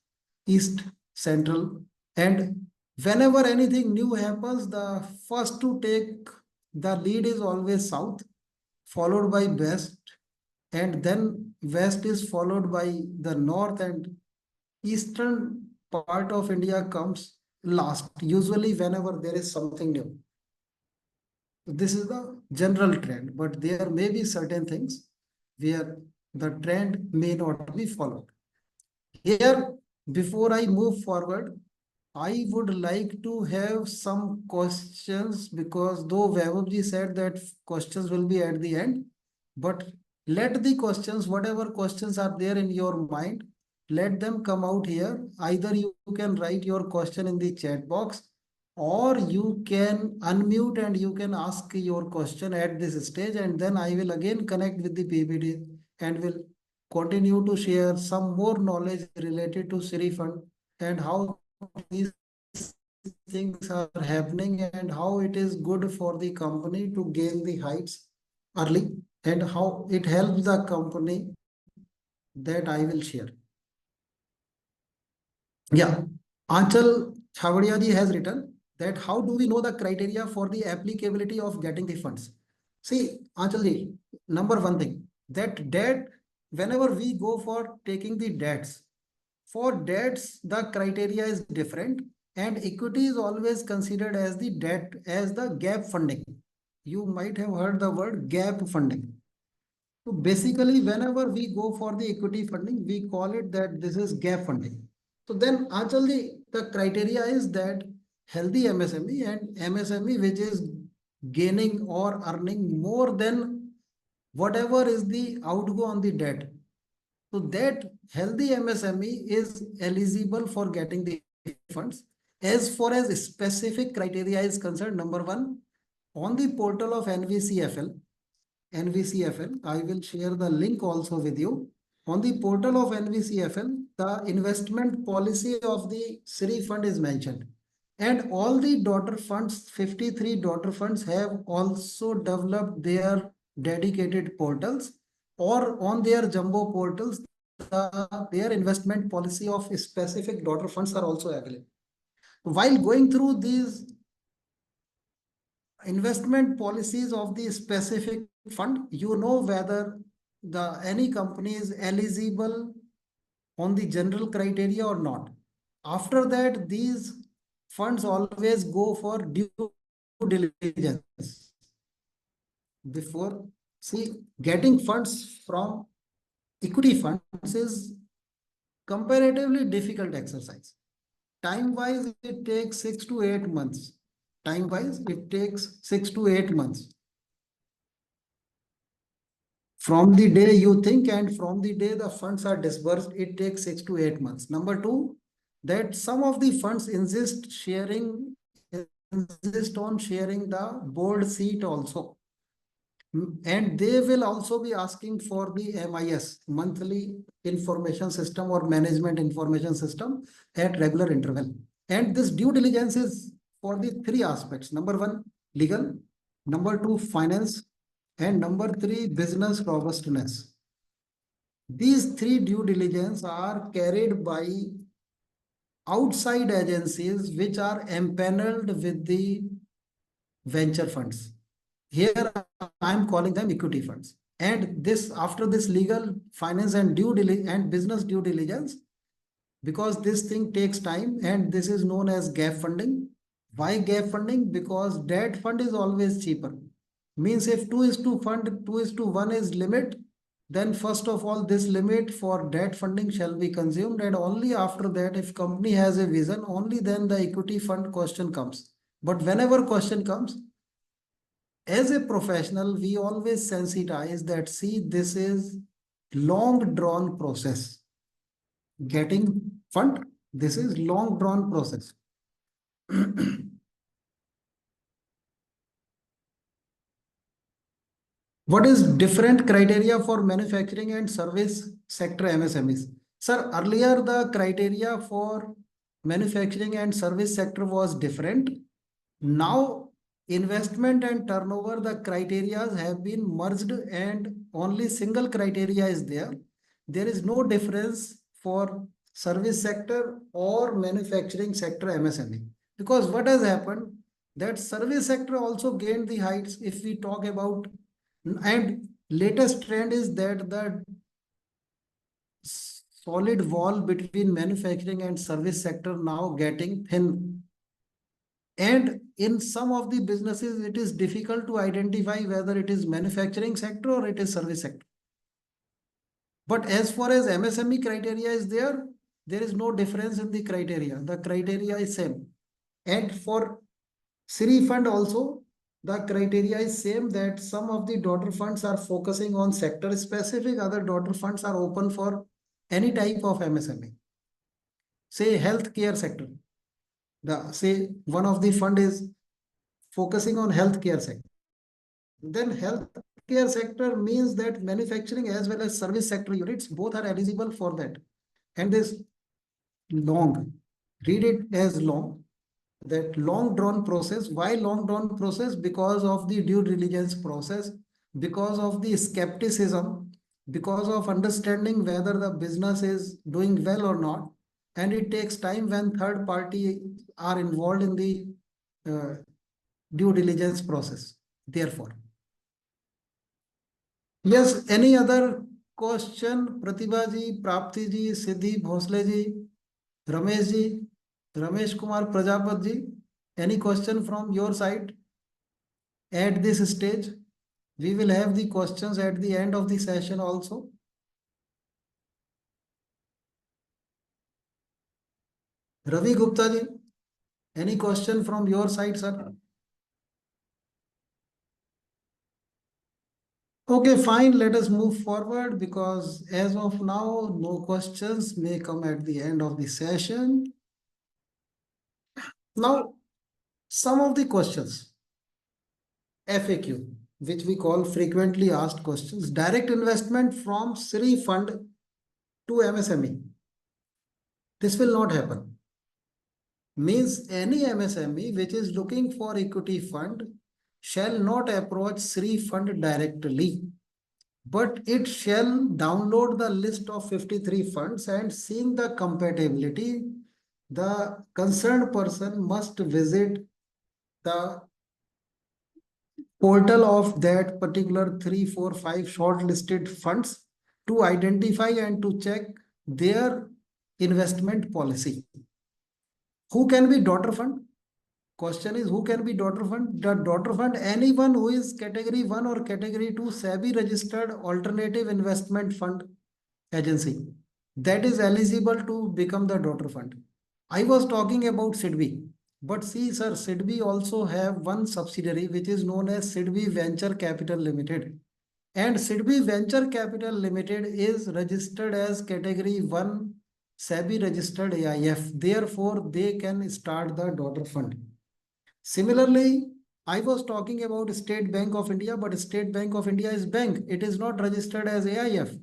east, central. And whenever anything new happens, the first to take the lead is always south, followed by west, and then west is followed by the north, and eastern part of India comes last, usually whenever there is something new. This is the general trend, but there may be certain things where the trend may not be followed. Here, before I move forward, I would like to have some questions, because though Vaibhavji said that questions will be at the end, but let the questions, whatever questions are there in your mind, let them come out here. Either you can write your question in the chat box, or you can unmute and you can ask your question at this stage, and then I will again connect with the PPT and will continue to share some more knowledge related to Shri Fund and how these things are happening and how it is good for the company to gain the heights early, and how it helps the company, that I will share. Yeah, Anchal Chhavadiya ji has written that how do we know the criteria for the applicability of getting the funds? See, Anchal ji, number one thing, that debt, whenever we go for taking the debts, for debts, the criteria is different, and equity is always considered as the debt, as the gap funding. You might have heard the word gap funding. So basically, whenever we go for the equity funding, we call it that this is gap funding. So then actually the criteria is that healthy MSME and MSME which is gaining or earning more than whatever is the outgo on the debt. So that healthy MSME is eligible for getting the funds. As far as specific criteria is concerned, number one, on the portal of NVCFL, I will share the link also with you. On the portal of NVCFL, the investment policy of the Shri Fund is mentioned. And all the daughter funds, 53 daughter funds have also developed their dedicated portals, or on their jumbo portals, their investment policy of specific daughter funds are also available. While going through these investment policies of the specific fund, you know whether any company is eligible on the general criteria or not. After that, these funds always go for due diligence. Before, see, getting funds from equity funds is comparatively difficult exercise. Time-wise, it takes 6 to 8 months. Time-wise, it takes 6 to 8 months. From the day you think and from the day the funds are disbursed, it takes 6 to 8 months. Number two, that some of the funds insist on sharing the board seat also. And they will also be asking for the MIS, monthly information system or management information system, at regular interval. And this due diligence is for the three aspects. Number one, legal. Number two, finance. And number three, business robustness. These three due diligence are carried by outside agencies which are empaneled with the venture funds. Here I am calling them equity funds. And this, after this legal, finance and business due diligence, because this thing takes time, and this is known as gap funding. Why gap funding? Because debt fund is always cheaper. Means if 2:1 is limit, then first of all, this limit for debt funding shall be consumed, and only after that, if company has a vision, only then the equity fund question comes. But whenever question comes, as a professional, we always sensitize that, see, this is long drawn process. Getting fund, this is long drawn process. What is different criteria for manufacturing and service sector MSMEs? Sir, earlier the criteria for manufacturing and service sector was different. Now, investment and turnover, the criteria have been merged and only single criteria is there. There is no difference for service sector or manufacturing sector MSME. Because what has happened, that service sector also gained the heights. If we talk about, and latest trend is that the solid wall between manufacturing and service sector now getting thin. And in some of the businesses, it is difficult to identify whether it is manufacturing sector or it is service sector. But as far as MSME criteria is there is no difference in the criteria. The criteria is same. And for Sri Fund also, the criteria is same, that some of the daughter funds are focusing on sector specific, other daughter funds are open for any type of MSME. Say healthcare sector. Say one of the fund is focusing on healthcare sector. Then healthcare sector means that manufacturing as well as service sector units both are eligible for that. And this long, read it as long, that long drawn process. Why long drawn process? Because of the due diligence process, because of the skepticism, because of understanding whether the business is doing well or not. And it takes time when third party are involved in the due diligence process. Therefore, yes, any other question? Pratibha ji, Prapti ji, Siddhi Bhosle ji, Ramesh ji, Ramesh Kumar Prajapat ji, any question from your side at this stage? We will have the questions at the end of the session also. Ravi Gupta ji, any question from your side, sir? Okay, fine. Let us move forward, because as of now, no questions may come at the end of the session. Now, some of the questions, FAQ, which we call frequently asked questions. Direct investment from Sri Fund to MSME. This will not happen. means any MSME which is looking for equity fund shall not approach Sri Fund directly, but it shall download the list of 53 funds, and seeing the compatibility, the concerned person must visit the portal of that particular 3, 4, 5 shortlisted funds to identify and to check their investment policy. Who can be daughter fund? Question is, who can be daughter fund? The daughter fund, anyone who is category 1 or category 2 SEBI registered alternative investment fund agency that is eligible to become the daughter fund. I was talking about SIDBI, but see sir, SIDBI also have one subsidiary which is known as SIDBI Venture Capital Limited. And SIDBI Venture Capital Limited is registered as category 1 SEBI registered AIF. Therefore, they can start the daughter fund. Similarly, I was talking about State Bank of India, but State Bank of India is bank. It is not registered as AIF.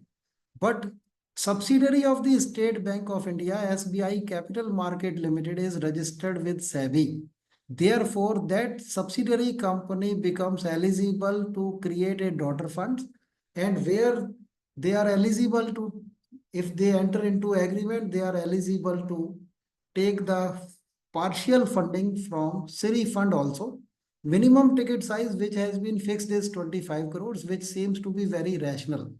But subsidiary of the State Bank of India, SBI Capital Market Limited, is registered with SEBI. Therefore, that subsidiary company becomes eligible to create a daughter fund, and where they are eligible to, if they enter into agreement, they are eligible to take the partial funding from Siri Fund also. Minimum ticket size which has been fixed is 25 crores, which seems to be very rational.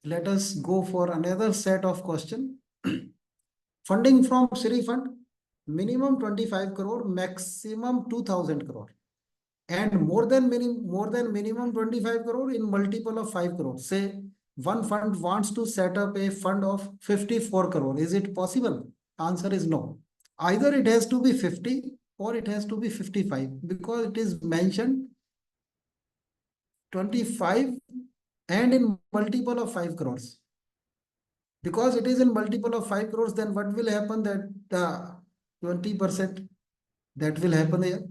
Let us go for another set of question. Funding from Siri Fund, minimum 25 crore, maximum 2000 crore. And more than minimum 25 crore in multiple of 5 crore. Say one fund wants to set up a fund of 54 crore. Is it possible? Answer is no. Either it has to be 50 or it has to be 55, because it is mentioned 25 and in multiple of 5 crores. Because it is in multiple of 5 crores, then what will happen, that the 20% that will happen here.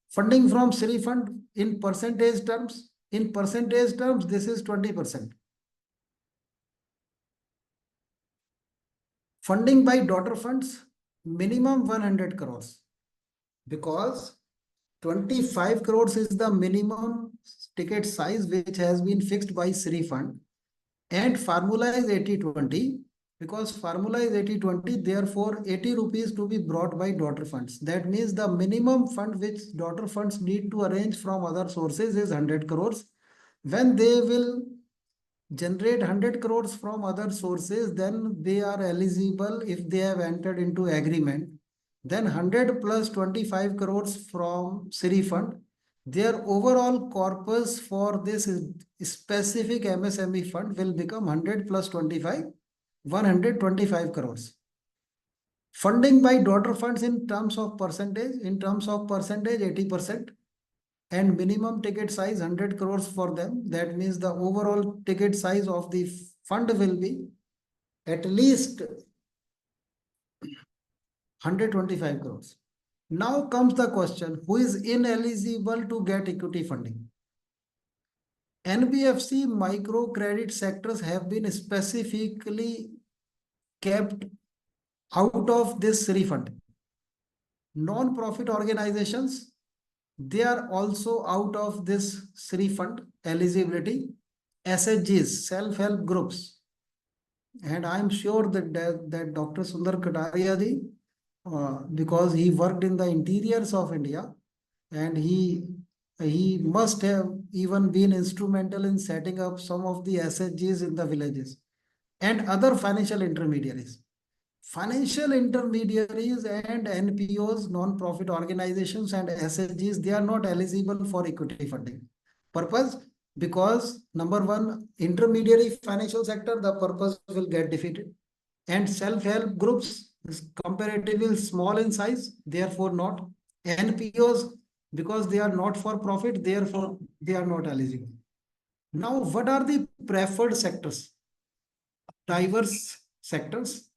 Funding from Sri Fund in percentage terms, this is 20%. Funding by daughter funds, minimum 100 crores, because 25 crores is the minimum ticket size which has been fixed by Sri Fund, and formula is 80-20, because formula is 80-20, therefore 80 rupees to be brought by daughter funds. That means the minimum fund which daughter funds need to arrange from other sources is 100 crores. When they will generate 100 crores from other sources, then they are eligible, if they have entered into agreement, then 100 plus 25 crores from Siri Fund, their overall corpus for this specific MSME fund will become 100 plus 25, 125 crores. Funding by daughter funds in terms of percentage, 80%, and minimum ticket size 100 crores for them. That means the overall ticket size of the fund will be at least 125 crores. Now comes the question, who is ineligible to get equity funding? NBFC microcredit sectors have been specifically kept out of this refund. Non-profit organizations, they are also out of this Sri Fund eligibility. SHGs, self-help groups. And I'm sure that Dr. Sundar Kataria ji, because he worked in the interiors of India, and he must have even been instrumental in setting up some of the SHGs in the villages, and other financial intermediaries. Financial intermediaries and NPOs, non-profit organizations, and SHGs, they are not eligible for equity funding. Purpose? Because number one, intermediary financial sector, the purpose will get defeated. And self-help groups is comparatively small in size, therefore not. NPOs, because they are not for profit, therefore they are not eligible. Now, what are the preferred sectors? Diverse sectors,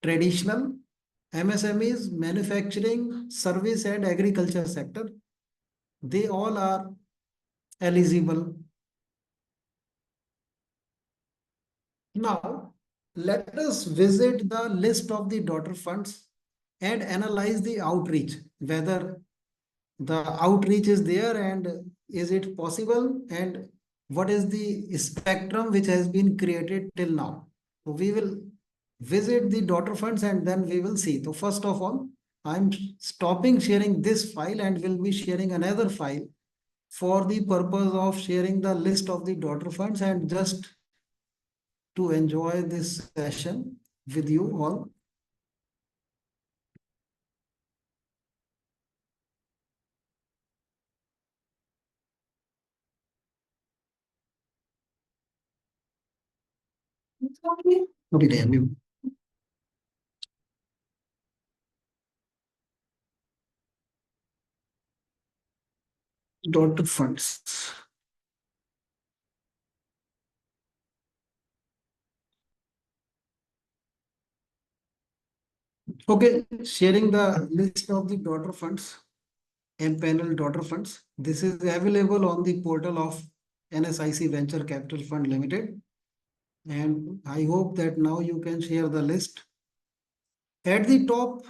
traditional, MSMEs, manufacturing, service and agriculture sector, they all are eligible. Now, let us visit the list of the daughter funds and analyze the outreach, whether the outreach is there and is it possible, and what is the spectrum which has been created till now. So we will visit the daughter funds and then we will see. So first of all, I'm stopping sharing this file and will be sharing another file for the purpose of sharing the list of the daughter funds and just to enjoy this session with you all. Okay, damn you. Daughter funds. Okay, sharing the list of the daughter funds and panel daughter funds. This is available on the portal of NSIC Venture Capital Fund Limited. And I hope that now you can share the list. At the top,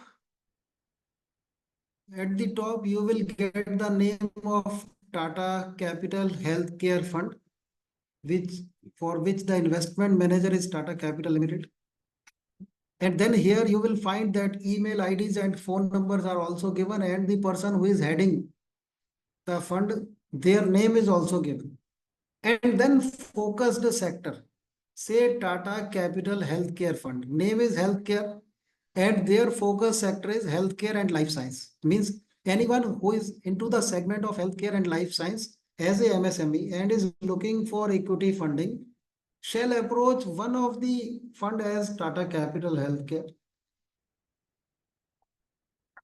you will get the name of Tata Capital Healthcare Fund, which for which the investment manager is Tata Capital Limited. And then here you will find that email IDs and phone numbers are also given, and the person who is heading the fund, their name is also given. And then focused sector. Say Tata Capital Healthcare Fund. Name is healthcare, and their focus sector is healthcare and life science. Means anyone who is into the segment of healthcare and life science as a MSME and is looking for equity funding shall approach one of the fund as Tata Capital Healthcare.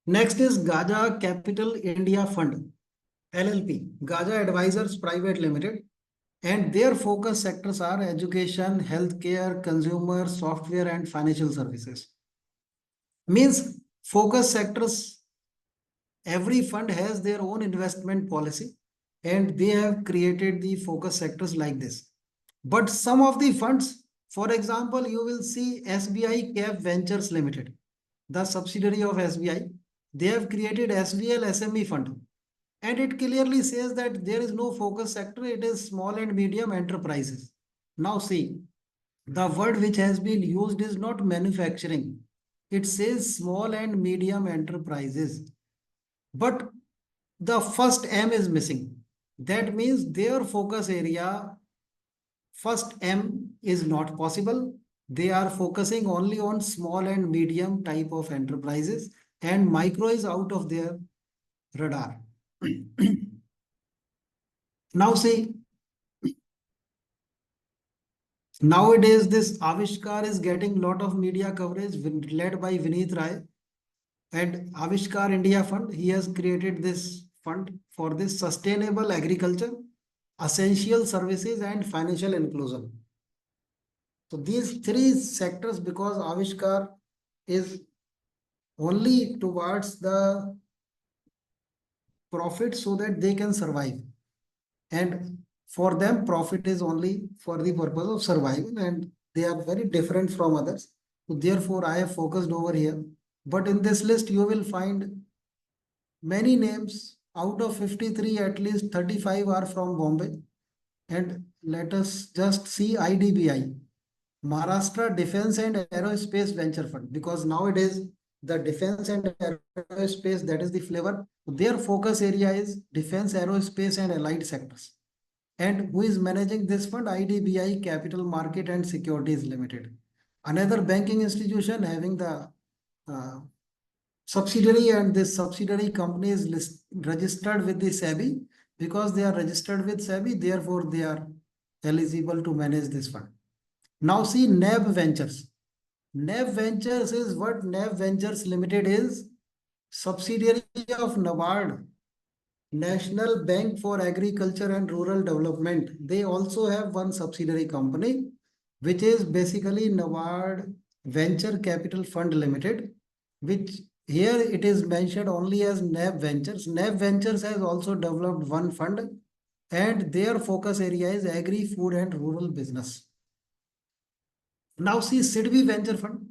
Next is Gaja Capital India Fund, LLP, Gaja Advisors Private Limited, and their focus sectors are education, healthcare, consumer, software, and financial services. Means focus sectors, every fund has their own investment policy, and they have created the focus sectors like this. But some of the funds, for example, you will see SBI Cap Ventures Limited, the subsidiary of SBI. They have created SVL SME Fund. And it clearly says that there is no focus sector, it is small and medium enterprises. Now see, the word which has been used is not manufacturing. It says small and medium enterprises. But the first M is missing. That means their focus area, first M is not possible. They are focusing only on small and medium type of enterprises, and micro is out of their radar. Now see, nowadays this Avishkar is getting lot of media coverage led by Vineet Rai, and Avishkar India Fund. He has created this fund for this sustainable agriculture, essential services, and financial inclusion. So these three sectors, because Avishkar is only towards the profit so that they can survive. And for them, profit is only for the purpose of survival, and they are very different from others. So therefore, I have focused over here. But in this list, you will find many names. Out of 53, at least 35 are from Bombay. And let us just see IDBI, Maharashtra Defense and Aerospace Venture Fund, because nowadays the defense and aerospace, that is the flavor. Their focus area is defense, aerospace, and allied sectors. And who is managing this fund? IDBI Capital Market and Securities Limited. Another banking institution having the subsidiary, and this subsidiary company is registered with the SEBI. Because they are registered with SEBI, therefore they are eligible to manage this fund. Now see NAB Ventures. NAB Ventures is what? NAB Ventures Limited is subsidiary of NABARD, National Bank for Agriculture and Rural Development. They also have one subsidiary company, which is basically NABARD Venture Capital Fund Limited, which here it is mentioned only as NAB Ventures. NAB Ventures has also developed one fund, and their focus area is agri, food, and rural business. Now see SIDBI Venture Fund.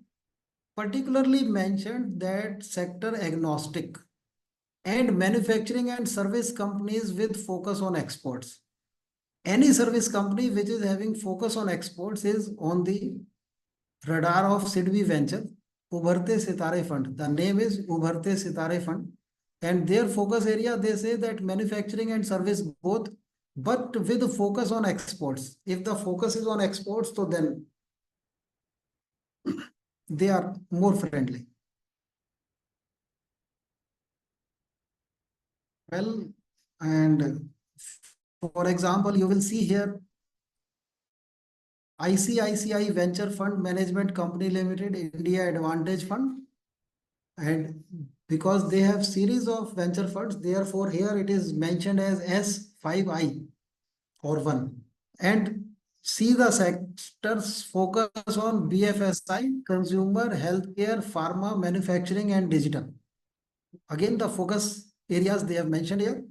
particularly mentioned that sector agnostic and manufacturing and service companies with focus on exports. Any service company which is having focus on exports is on the radar of SIDBI Venture, Ubharte Sitare Fund. The name is Ubharte Sitare Fund. And their focus area, they say that manufacturing and service both, but with a focus on exports. If the focus is on exports, so then they are more friendly. Well, and for example, you will see here ICICI Venture Fund Management Company Limited, India Advantage Fund. And because they have series of venture funds, therefore here it is mentioned as S5I or 1. And see the sectors focus on BFSI, consumer, healthcare, pharma, manufacturing, and digital. Again, the focus areas they have mentioned here.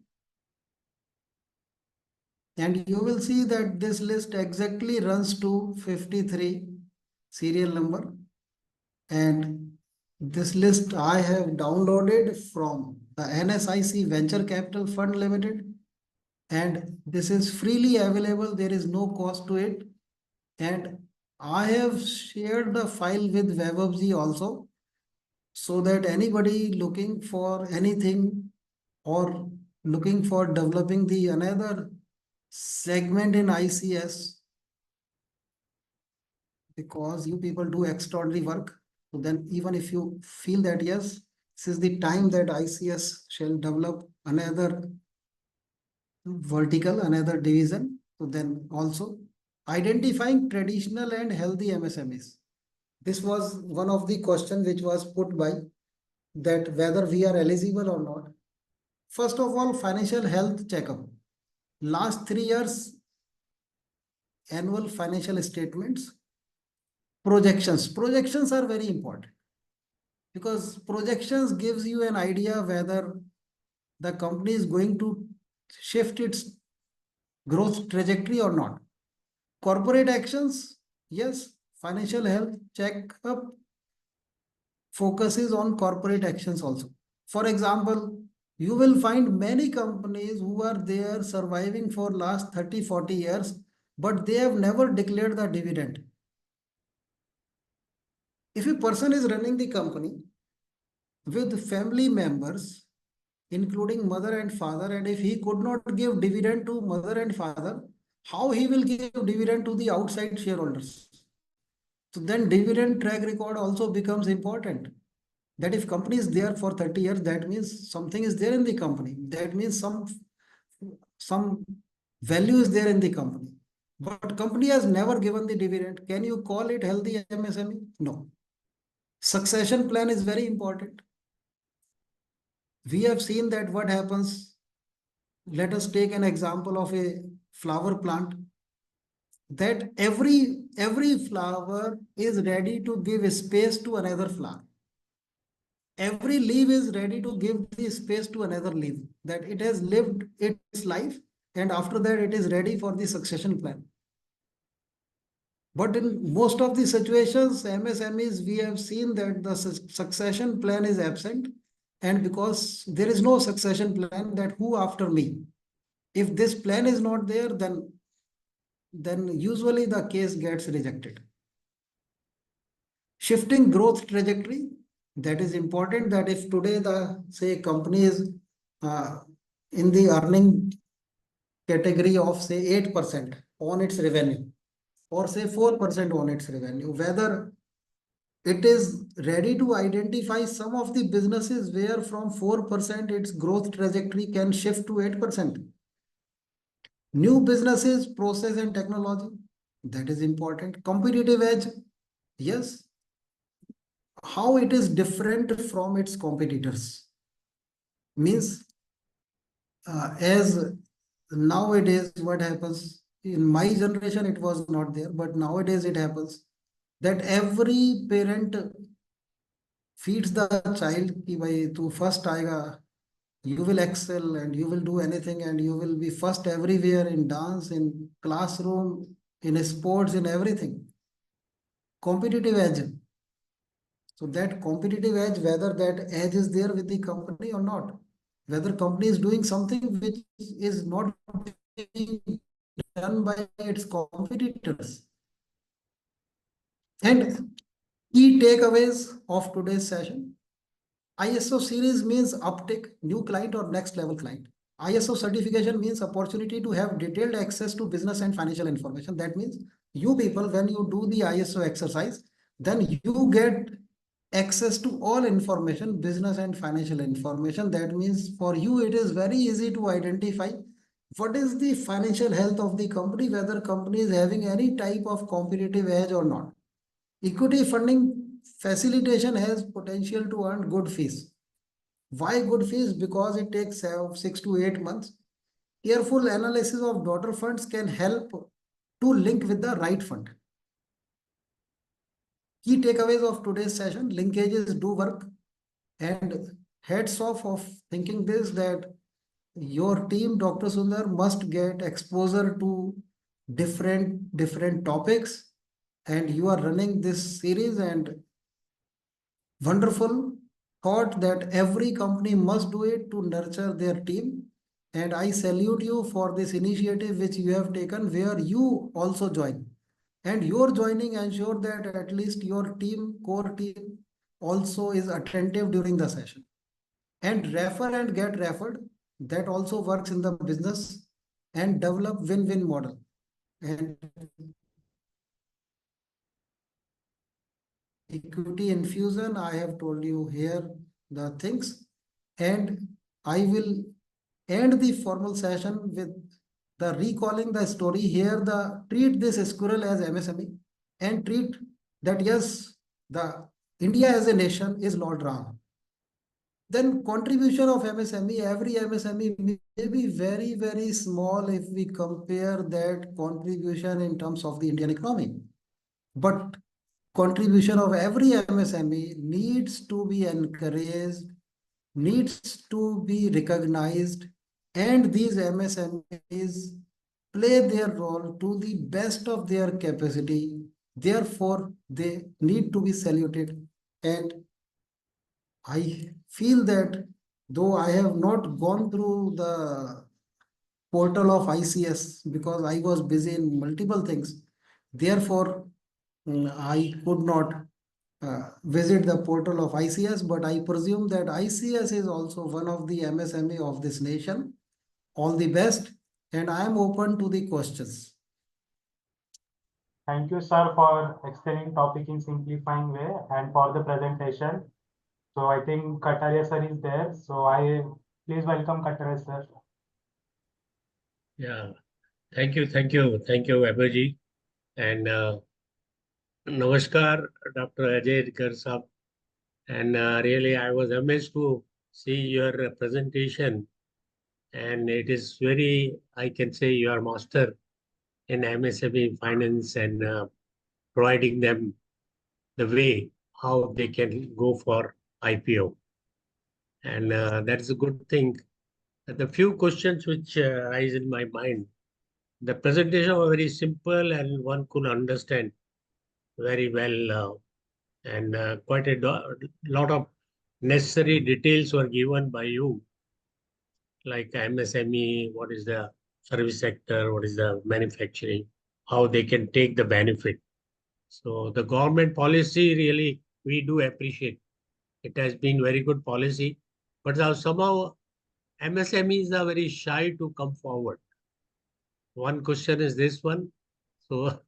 And you will see that this list exactly runs to 53 serial number. And this list I have downloaded from the NSIC Venture Capital Fund Limited. And this is freely available. There is no cost to it. And I have shared the file with WebObzy also, so that anybody looking for anything or looking for developing the another segment in ICS, because you people do extraordinary work. So then even if you feel that, yes, this is the time that ICS shall develop another vertical, another division. So then also identifying traditional and healthy MSMEs. This was one of the questions which was put by that whether we are eligible or not. First of all, financial health checkup. Last 3 years, annual financial statements, projections. Projections are very important because projections gives you an idea whether the company is going to shift its growth trajectory or not. Corporate actions, yes, financial health checkup focuses on corporate actions also. For example, you will find many companies who are there surviving for last 30, 40 years, but they have never declared the dividend. If a person is running the company with family members, including mother and father, and if he could not give dividend to mother and father, how he will give dividend to the outside shareholders? So then dividend track record also becomes important. That if company is there for 30 years, that means something is there in the company. That means some value is there in the company. But company has never given the dividend. Can you call it healthy MSME? No. Succession plan is very important. We have seen that what happens. Let us take an example of a flower plant, that every flower is ready to give space to another flower. Every leaf is ready to give the space to another leaf, that it has lived its life, and after that it is ready for the succession plan. But in most of the situations, MSMEs, we have seen that the succession plan is absent. And because there is no succession plan, that who after me? If this plan is not there, then usually the case gets rejected. Shifting growth trajectory, that is important, that if today the say company is in the earning category of say 8% on its revenue, or say 4% on its revenue, whether it is ready to identify some of the businesses where from 4% its growth trajectory can shift to 8%. New businesses, process and technology, that is important. Competitive edge, yes. How it is different from its competitors. Means as nowadays what happens, in my generation it was not there, but nowadays it happens that every parent feeds the child ki bhai tu first aayega, you will excel and you will do anything and you will be first everywhere, in dance, in classroom, in sports, in everything. Competitive edge. So that competitive edge, whether that edge is there with the company or not, whether company is doing something which is not being done by its competitors. And key takeaways of today's session. ISO series means uptick, new client or next level client. ISO certification means opportunity to have detailed access to business and financial information. That means you people, when you do the ISO exercise, then you get access to all information, business and financial information. That means for you, it is very easy to identify what is the financial health of the company, whether company is having any type of competitive edge or not. Equity funding facilitation has potential to earn good fees. Why good fees? Because it takes 6 to 8 months. Careful analysis of daughter funds can help to link with the right fund. Key takeaways of today's session: linkages do work, and heads off of thinking this, that your team, Dr. Sundar, must get exposure to different topics, and you are running this series, and wonderful thought that every company must do it to nurture their team. And I salute you for this initiative which you have taken, where you also join. And your joining ensure that at least your team, core team, also is attentive during the session. And refer and get referred, that also works in the business, and develop win-win model. And equity infusion, I have told you here the things, and I will end the formal session with the recalling the story here. The treat this squirrel as MSME, and treat that yes, the India as a nation is Lord Ram. Then contribution of MSME, every MSME may be very small if we compare that contribution in terms of the Indian economy. But contribution of every MSME needs to be encouraged, needs to be recognized, and these MSMEs play their role to the best of their capacity. Therefore, they need to be saluted. And I feel that though I have not gone through the portal of ICS because I was busy in multiple things, therefore I could not visit the portal of ICS, but I presume that ICS is also one of the MSME of this nation. All the best, and I am open to the questions. Thank you, sir, for explaining topic in simplifying way and for the presentation. So I think Kataria sir is there. So I please welcome Kataria sir. Yeah, thank you, Abhijit. And Namaskar, Dr. Ajay Kar Saab. And really, I was amazed to see your presentation. And it is very, I can say, you are master in MSME finance and providing them the way how they can go for IPO. And that's a good thing. The few questions which rise in my mind, the presentation was very simple and one could understand very well, and quite a lot of necessary details were given by you, like MSME, what is the service sector, what is the manufacturing, how they can take the benefit. So the government policy really, we do appreciate. It has been very good policy, but now somehow MSMEs are very shy to come forward. One question is this one. So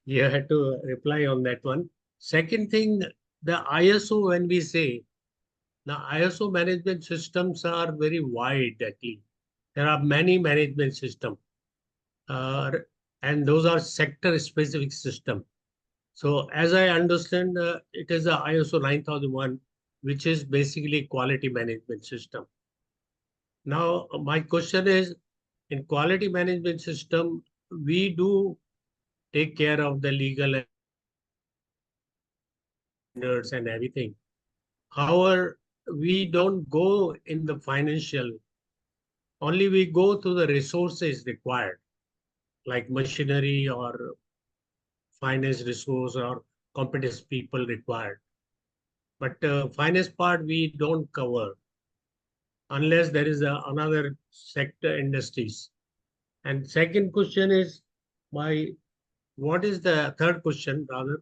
you had to reply on that one. Second thing, the ISO, when we say, the ISO management systems are very wide actually. There are many management systems, and those are sector specific systems. So as I understand, it is the ISO 9001, which is basically quality management system. Now, my question is, in quality management system, we do take care of the legal standards and everything. However, we don't go in the financial, only we go to the resources required, like machinery or finance resource or competence people required. But finance part we don't cover unless there is another sector industries. And second question is what is the third question rather?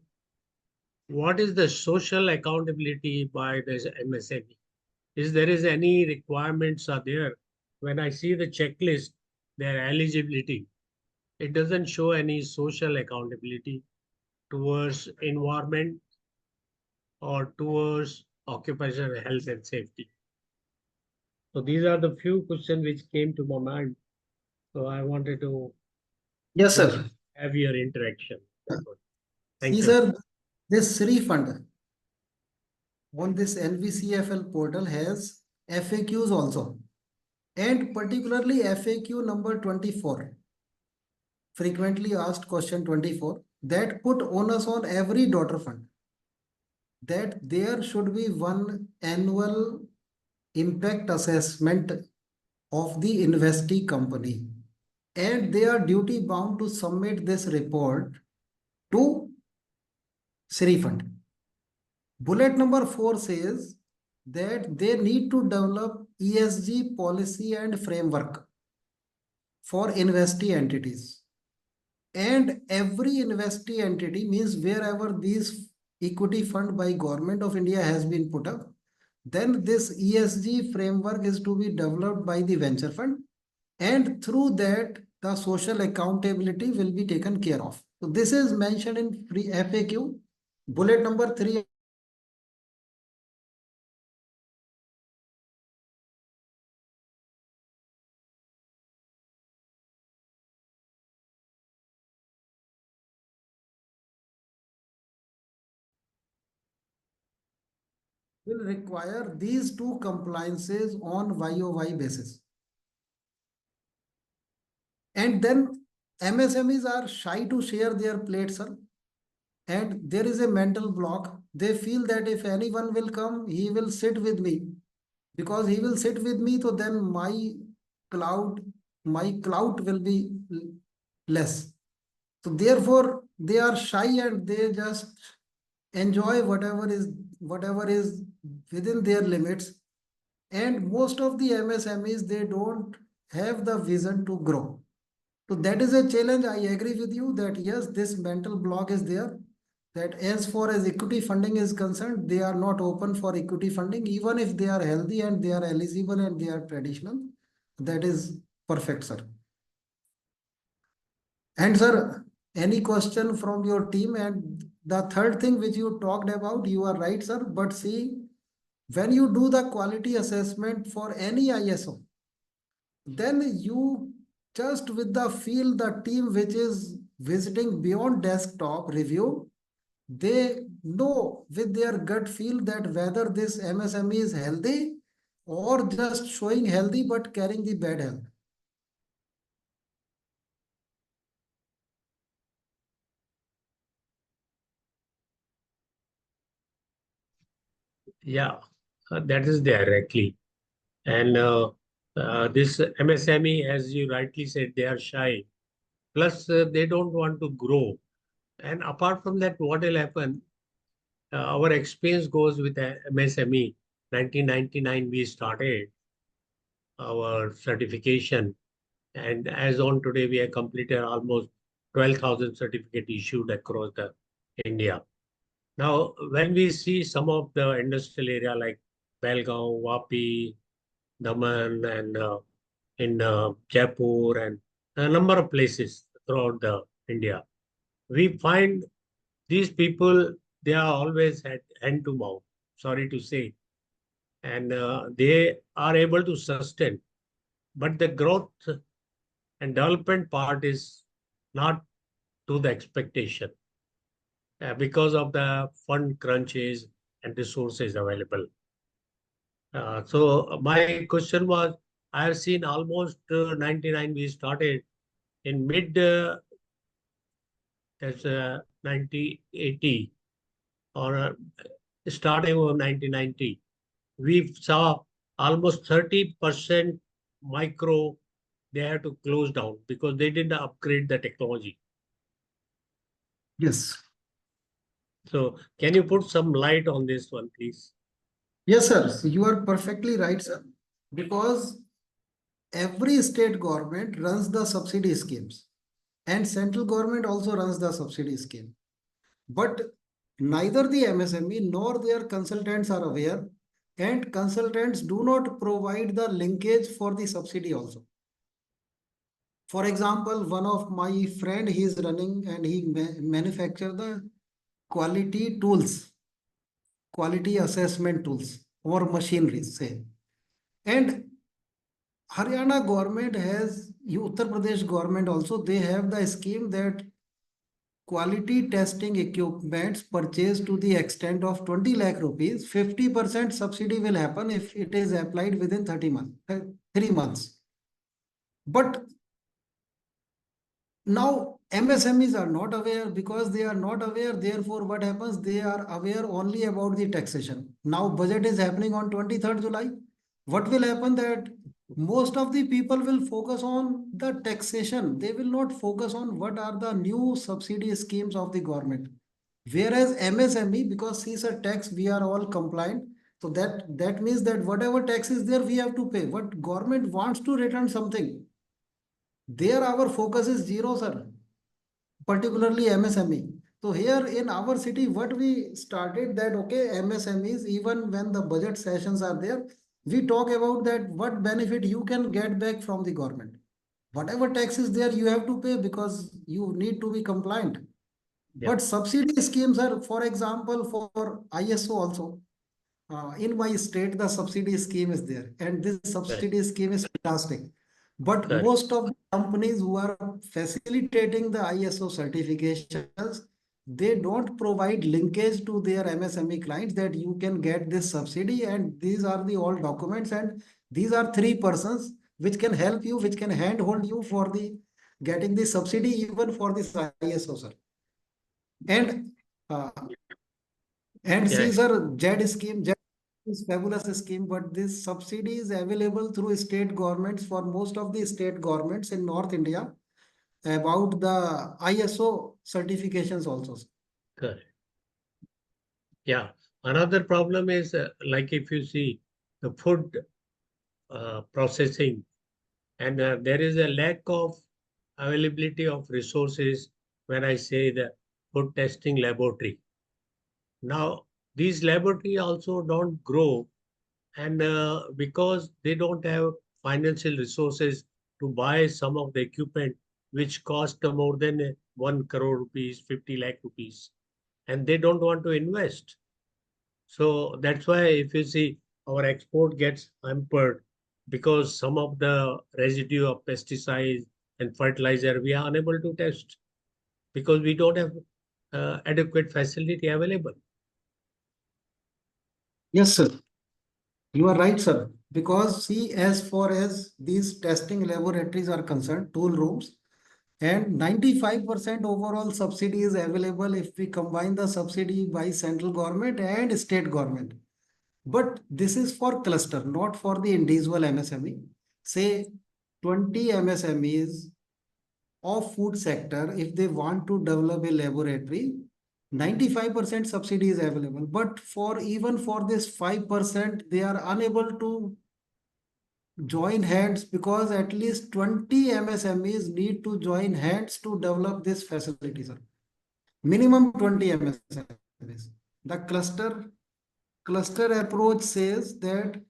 What is the social accountability by this MSME? Is there is any requirements are there? When I see the checklist, their eligibility, it doesn't show any social accountability towards environment or towards occupational health and safety. So these are the few questions which came to my mind. So I wanted to Yes, sir. have your interaction. Thank See, you. sir, this refund on this NVCFL portal has FAQs also, and particularly FAQ number 24, frequently asked question 24, that put onus on every daughter fund that there should be one annual impact assessment of the investee company, and they are duty bound to submit this report to Sri Fund. Bullet number 4 says that they need to develop ESG policy and framework for investee entities. And every investee entity means wherever these equity fund by Government of India has been put up, then this ESG framework is to be developed by the venture fund, and through that the social accountability will be taken care of. So this is mentioned in free FAQ. Bullet number 3 will require these two compliances on YOY basis. And then MSMEs are shy to share their plates, sir. And there is a mental block. They feel that if anyone will come, he will sit with me. Because he will sit with me, so then my clout will be less. So therefore, they are shy and they just enjoy whatever is within their limits. And most of the MSMEs, they don't have the vision to grow. So that is a challenge. I agree with you that yes, this mental block is there. That as far as equity funding is concerned, they are not open for equity funding, even if they are healthy and they are eligible and they are traditional. That is perfect, sir. And sir, any question from your team? And the third thing which you talked about, you are right, sir. But see, when you do the quality assessment for any ISO, then you just with the feel the team which is visiting beyond desktop review, they know with their gut feel that whether this MSME is healthy or just showing healthy but carrying the bad health. Yeah, that is directly. And this MSME, as you rightly said, they are shy. Plus, they don't want to grow. And apart from that, what will happen? Our experience goes with MSME. 1999, we started our certification. And as on today, we have completed almost 12,000 certificate issued across the India. Now, when we see some of the industrial area like Belgaum, Vapi, Daman, and in Jaipur, and a number of places throughout the India, we find these people, they are always at hand to mouth, sorry to say, and they are able to sustain. But the growth and development part is not to the expectation because of the fund crunches and resources available. So my question was, I have seen almost 99 we started in mid as 1980 or starting of 1990. We saw almost 30% micro, they had to close down because they didn't upgrade the technology. Yes. So can you put some light on this one, please? Yes, sir. So you are perfectly right, sir. Because every state government runs the subsidy schemes and central government also runs the subsidy scheme. But neither the MSME nor their consultants are aware, and consultants do not provide the linkage for the subsidy also. For example, one of my friend, he is running and he manufacture the quality tools, quality assessment tools or machineries, say. And Haryana government has, Uttar Pradesh government also, they have the scheme that quality testing equipments purchased to the extent of 20 lakh rupees, 50% subsidy will happen if it is applied within 30 months, 3 months. But now MSMEs are not aware. Because they are not aware, therefore what happens? They are aware only about the taxation. Now budget is happening on 23rd July. What will happen that most of the people will focus on the taxation. They will not focus on what are the new subsidy schemes of the government. Whereas MSME, because she's a tax, we are all compliant. So that means that whatever tax is there, we have to pay. But government wants to return something. There our focus is zero, sir, particularly MSME. So here in our city, what we started that, okay, MSMEs, even when the budget sessions are there, we talk about that what benefit you can get back from the government. Whatever tax is there, you have to pay because you need to be compliant. Yeah. But subsidy schemes are, for example, for ISO also. In my state, the subsidy scheme is there, and this subsidy scheme is fantastic. But Correct. most of the companies who are facilitating the ISO certifications, they don't provide linkage to their MSME clients that you can get this subsidy, and these are the all documents, and these are three persons which can help you, which can handhold you for the getting the subsidy even for this ISO, sir. And uh, and Yeah. see, sir, JED scheme, JED is fabulous scheme, but this subsidy is available through state governments for most of the state governments in North India about the ISO certifications also. Correct. Yeah. Another problem is like if you see the food processing, and there is a lack of availability of resources when I say the food testing laboratory. Now, these laboratory also don't grow, and because they don't have financial resources to buy some of the equipment which cost more than 1 crore rupees, 50 lakh rupees, and they don't want to invest. So that's why if you see our export gets hampered because some of the residue of pesticides and fertilizer we are unable to test because we don't have adequate facility available. Yes, sir. You are right, sir. Because see, as far as these testing laboratories are concerned, tool rooms, and 95% overall subsidy is available if we combine the subsidy by central government and state government. But this is for cluster, not for the individual MSME. Say 20 MSMEs of food sector, if they want to develop a laboratory, 95% subsidy is available. But for even for this 5%, they are unable to join hands because at least 20 MSMEs need to join hands to develop this facility, sir. Minimum 20 MSMEs. The cluster approach says that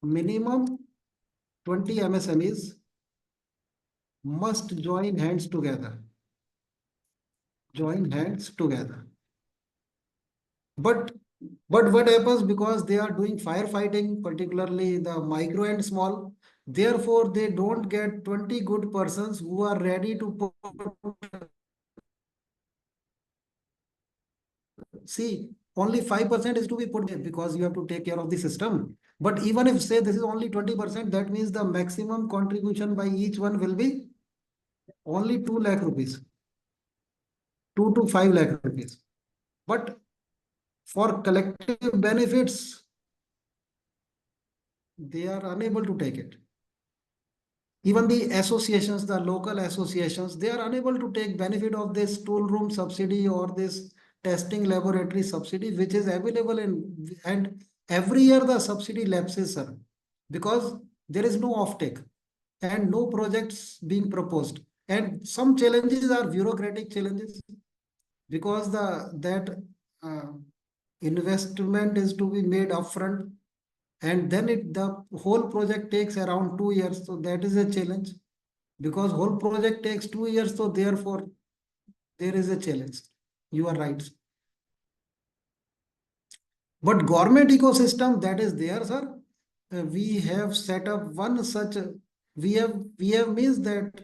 minimum 20 MSMEs must join hands together. Join hands together. But what happens because they are doing firefighting, particularly the micro and small, therefore they don't get 20 good persons who are ready to put. See, only 5% is to be put there because you have to take care of the system. But even if say this is only 20%, that means the maximum contribution by each one will be only 2 lakh rupees. 2 to 5 lakh rupees. But for collective benefits, they are unable to take it. Even the associations, the local associations, they are unable to take benefit of this tool room subsidy or this testing laboratory subsidy, which is available and every year the subsidy lapses, sir, because there is no offtake and no projects being proposed. And some challenges are bureaucratic challenges because that uh, investment is to be made upfront, and then the whole project takes around 2 years. So that is a challenge because whole project takes 2 years. So therefore, there is a challenge. You are right. But government ecosystem that is there, sir. We have set up one such. We have means that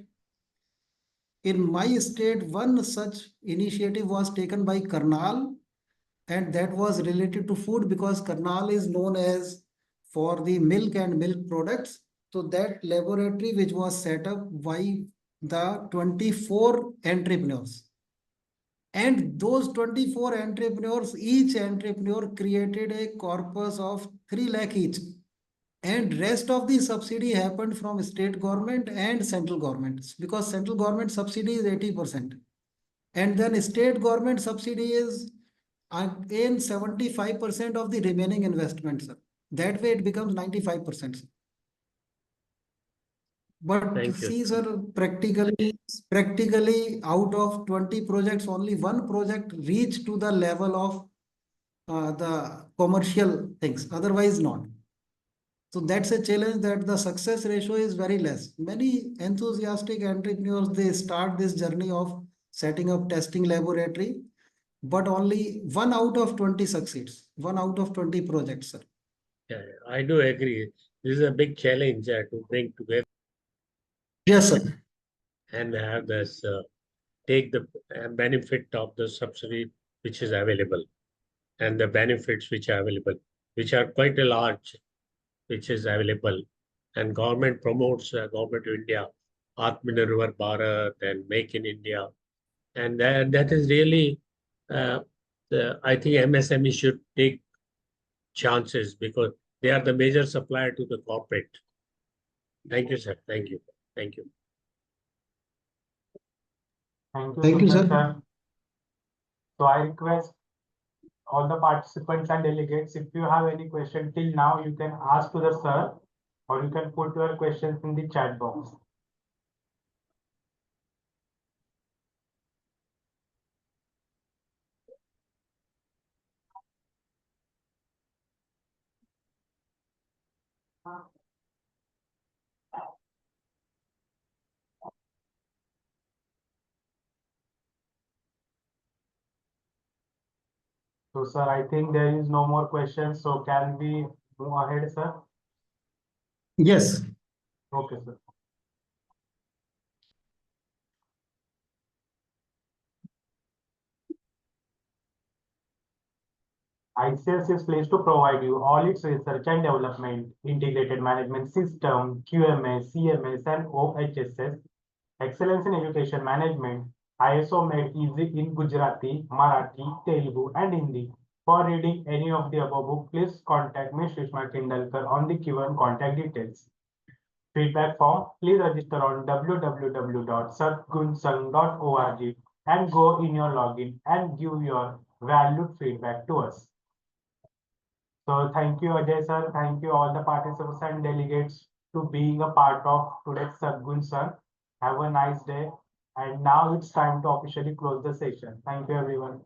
in my state, one such initiative was taken by Karnal, and that was related to food because Karnal is known as for the milk and milk products. So that laboratory which was set up by the 24 entrepreneurs. And those 24 entrepreneurs, each entrepreneur created a corpus of 3 lakh each. And rest of the subsidy happened from state government and central government because central government subsidy is 80%. And then state government subsidy is in 75% of the remaining investments. That way it becomes 95%. But Thank you. see, sir, practically out of 20 projects, only one project reached to the level of the commercial things, otherwise not. So that's a challenge that the success ratio is very less. Many enthusiastic entrepreneurs, they start this journey of setting up testing laboratory, but only 1 out of 20 succeeds, 1 out of 20 projects, sir. Yeah, I do agree. This is a big challenge to bring together Yes, sir. and have this take the benefit of the subsidy which is available and the benefits which are available, which are quite a large, which is available. And government promotes government of India, Atmanirbhar Bharat and Make in India. And that is really, I think MSME should take chances because they are the major supplier to the corporate. Thank you, sir. Thank you. Thank you. Thank you, Sundar, sir. So I request all the participants and delegates, if you have any question till now, you can ask to the sir, or you can put your questions in the chat box. So, sir, I think there is no more questions. So can we move ahead, sir? Yes. Okay, sir. ICS is placed to provide you all its research and development, integrated management system, QMS, CMS, and OHSS, excellence in education management, ISO made easy in Gujarati, Marathi, Telugu, and Hindi. For reading any of the above book, please contact Ms. Shrishma Kindalkar on the given contact details. Feedback form, please register on www.satgunsang.org and go in your login and give your valued feedback to us. So thank you, Ajay sir. Thank you all the participants and delegates to being a part of today's Sadgun sir. Have a nice day. And now it's time to officially close the session. Thank you, everyone.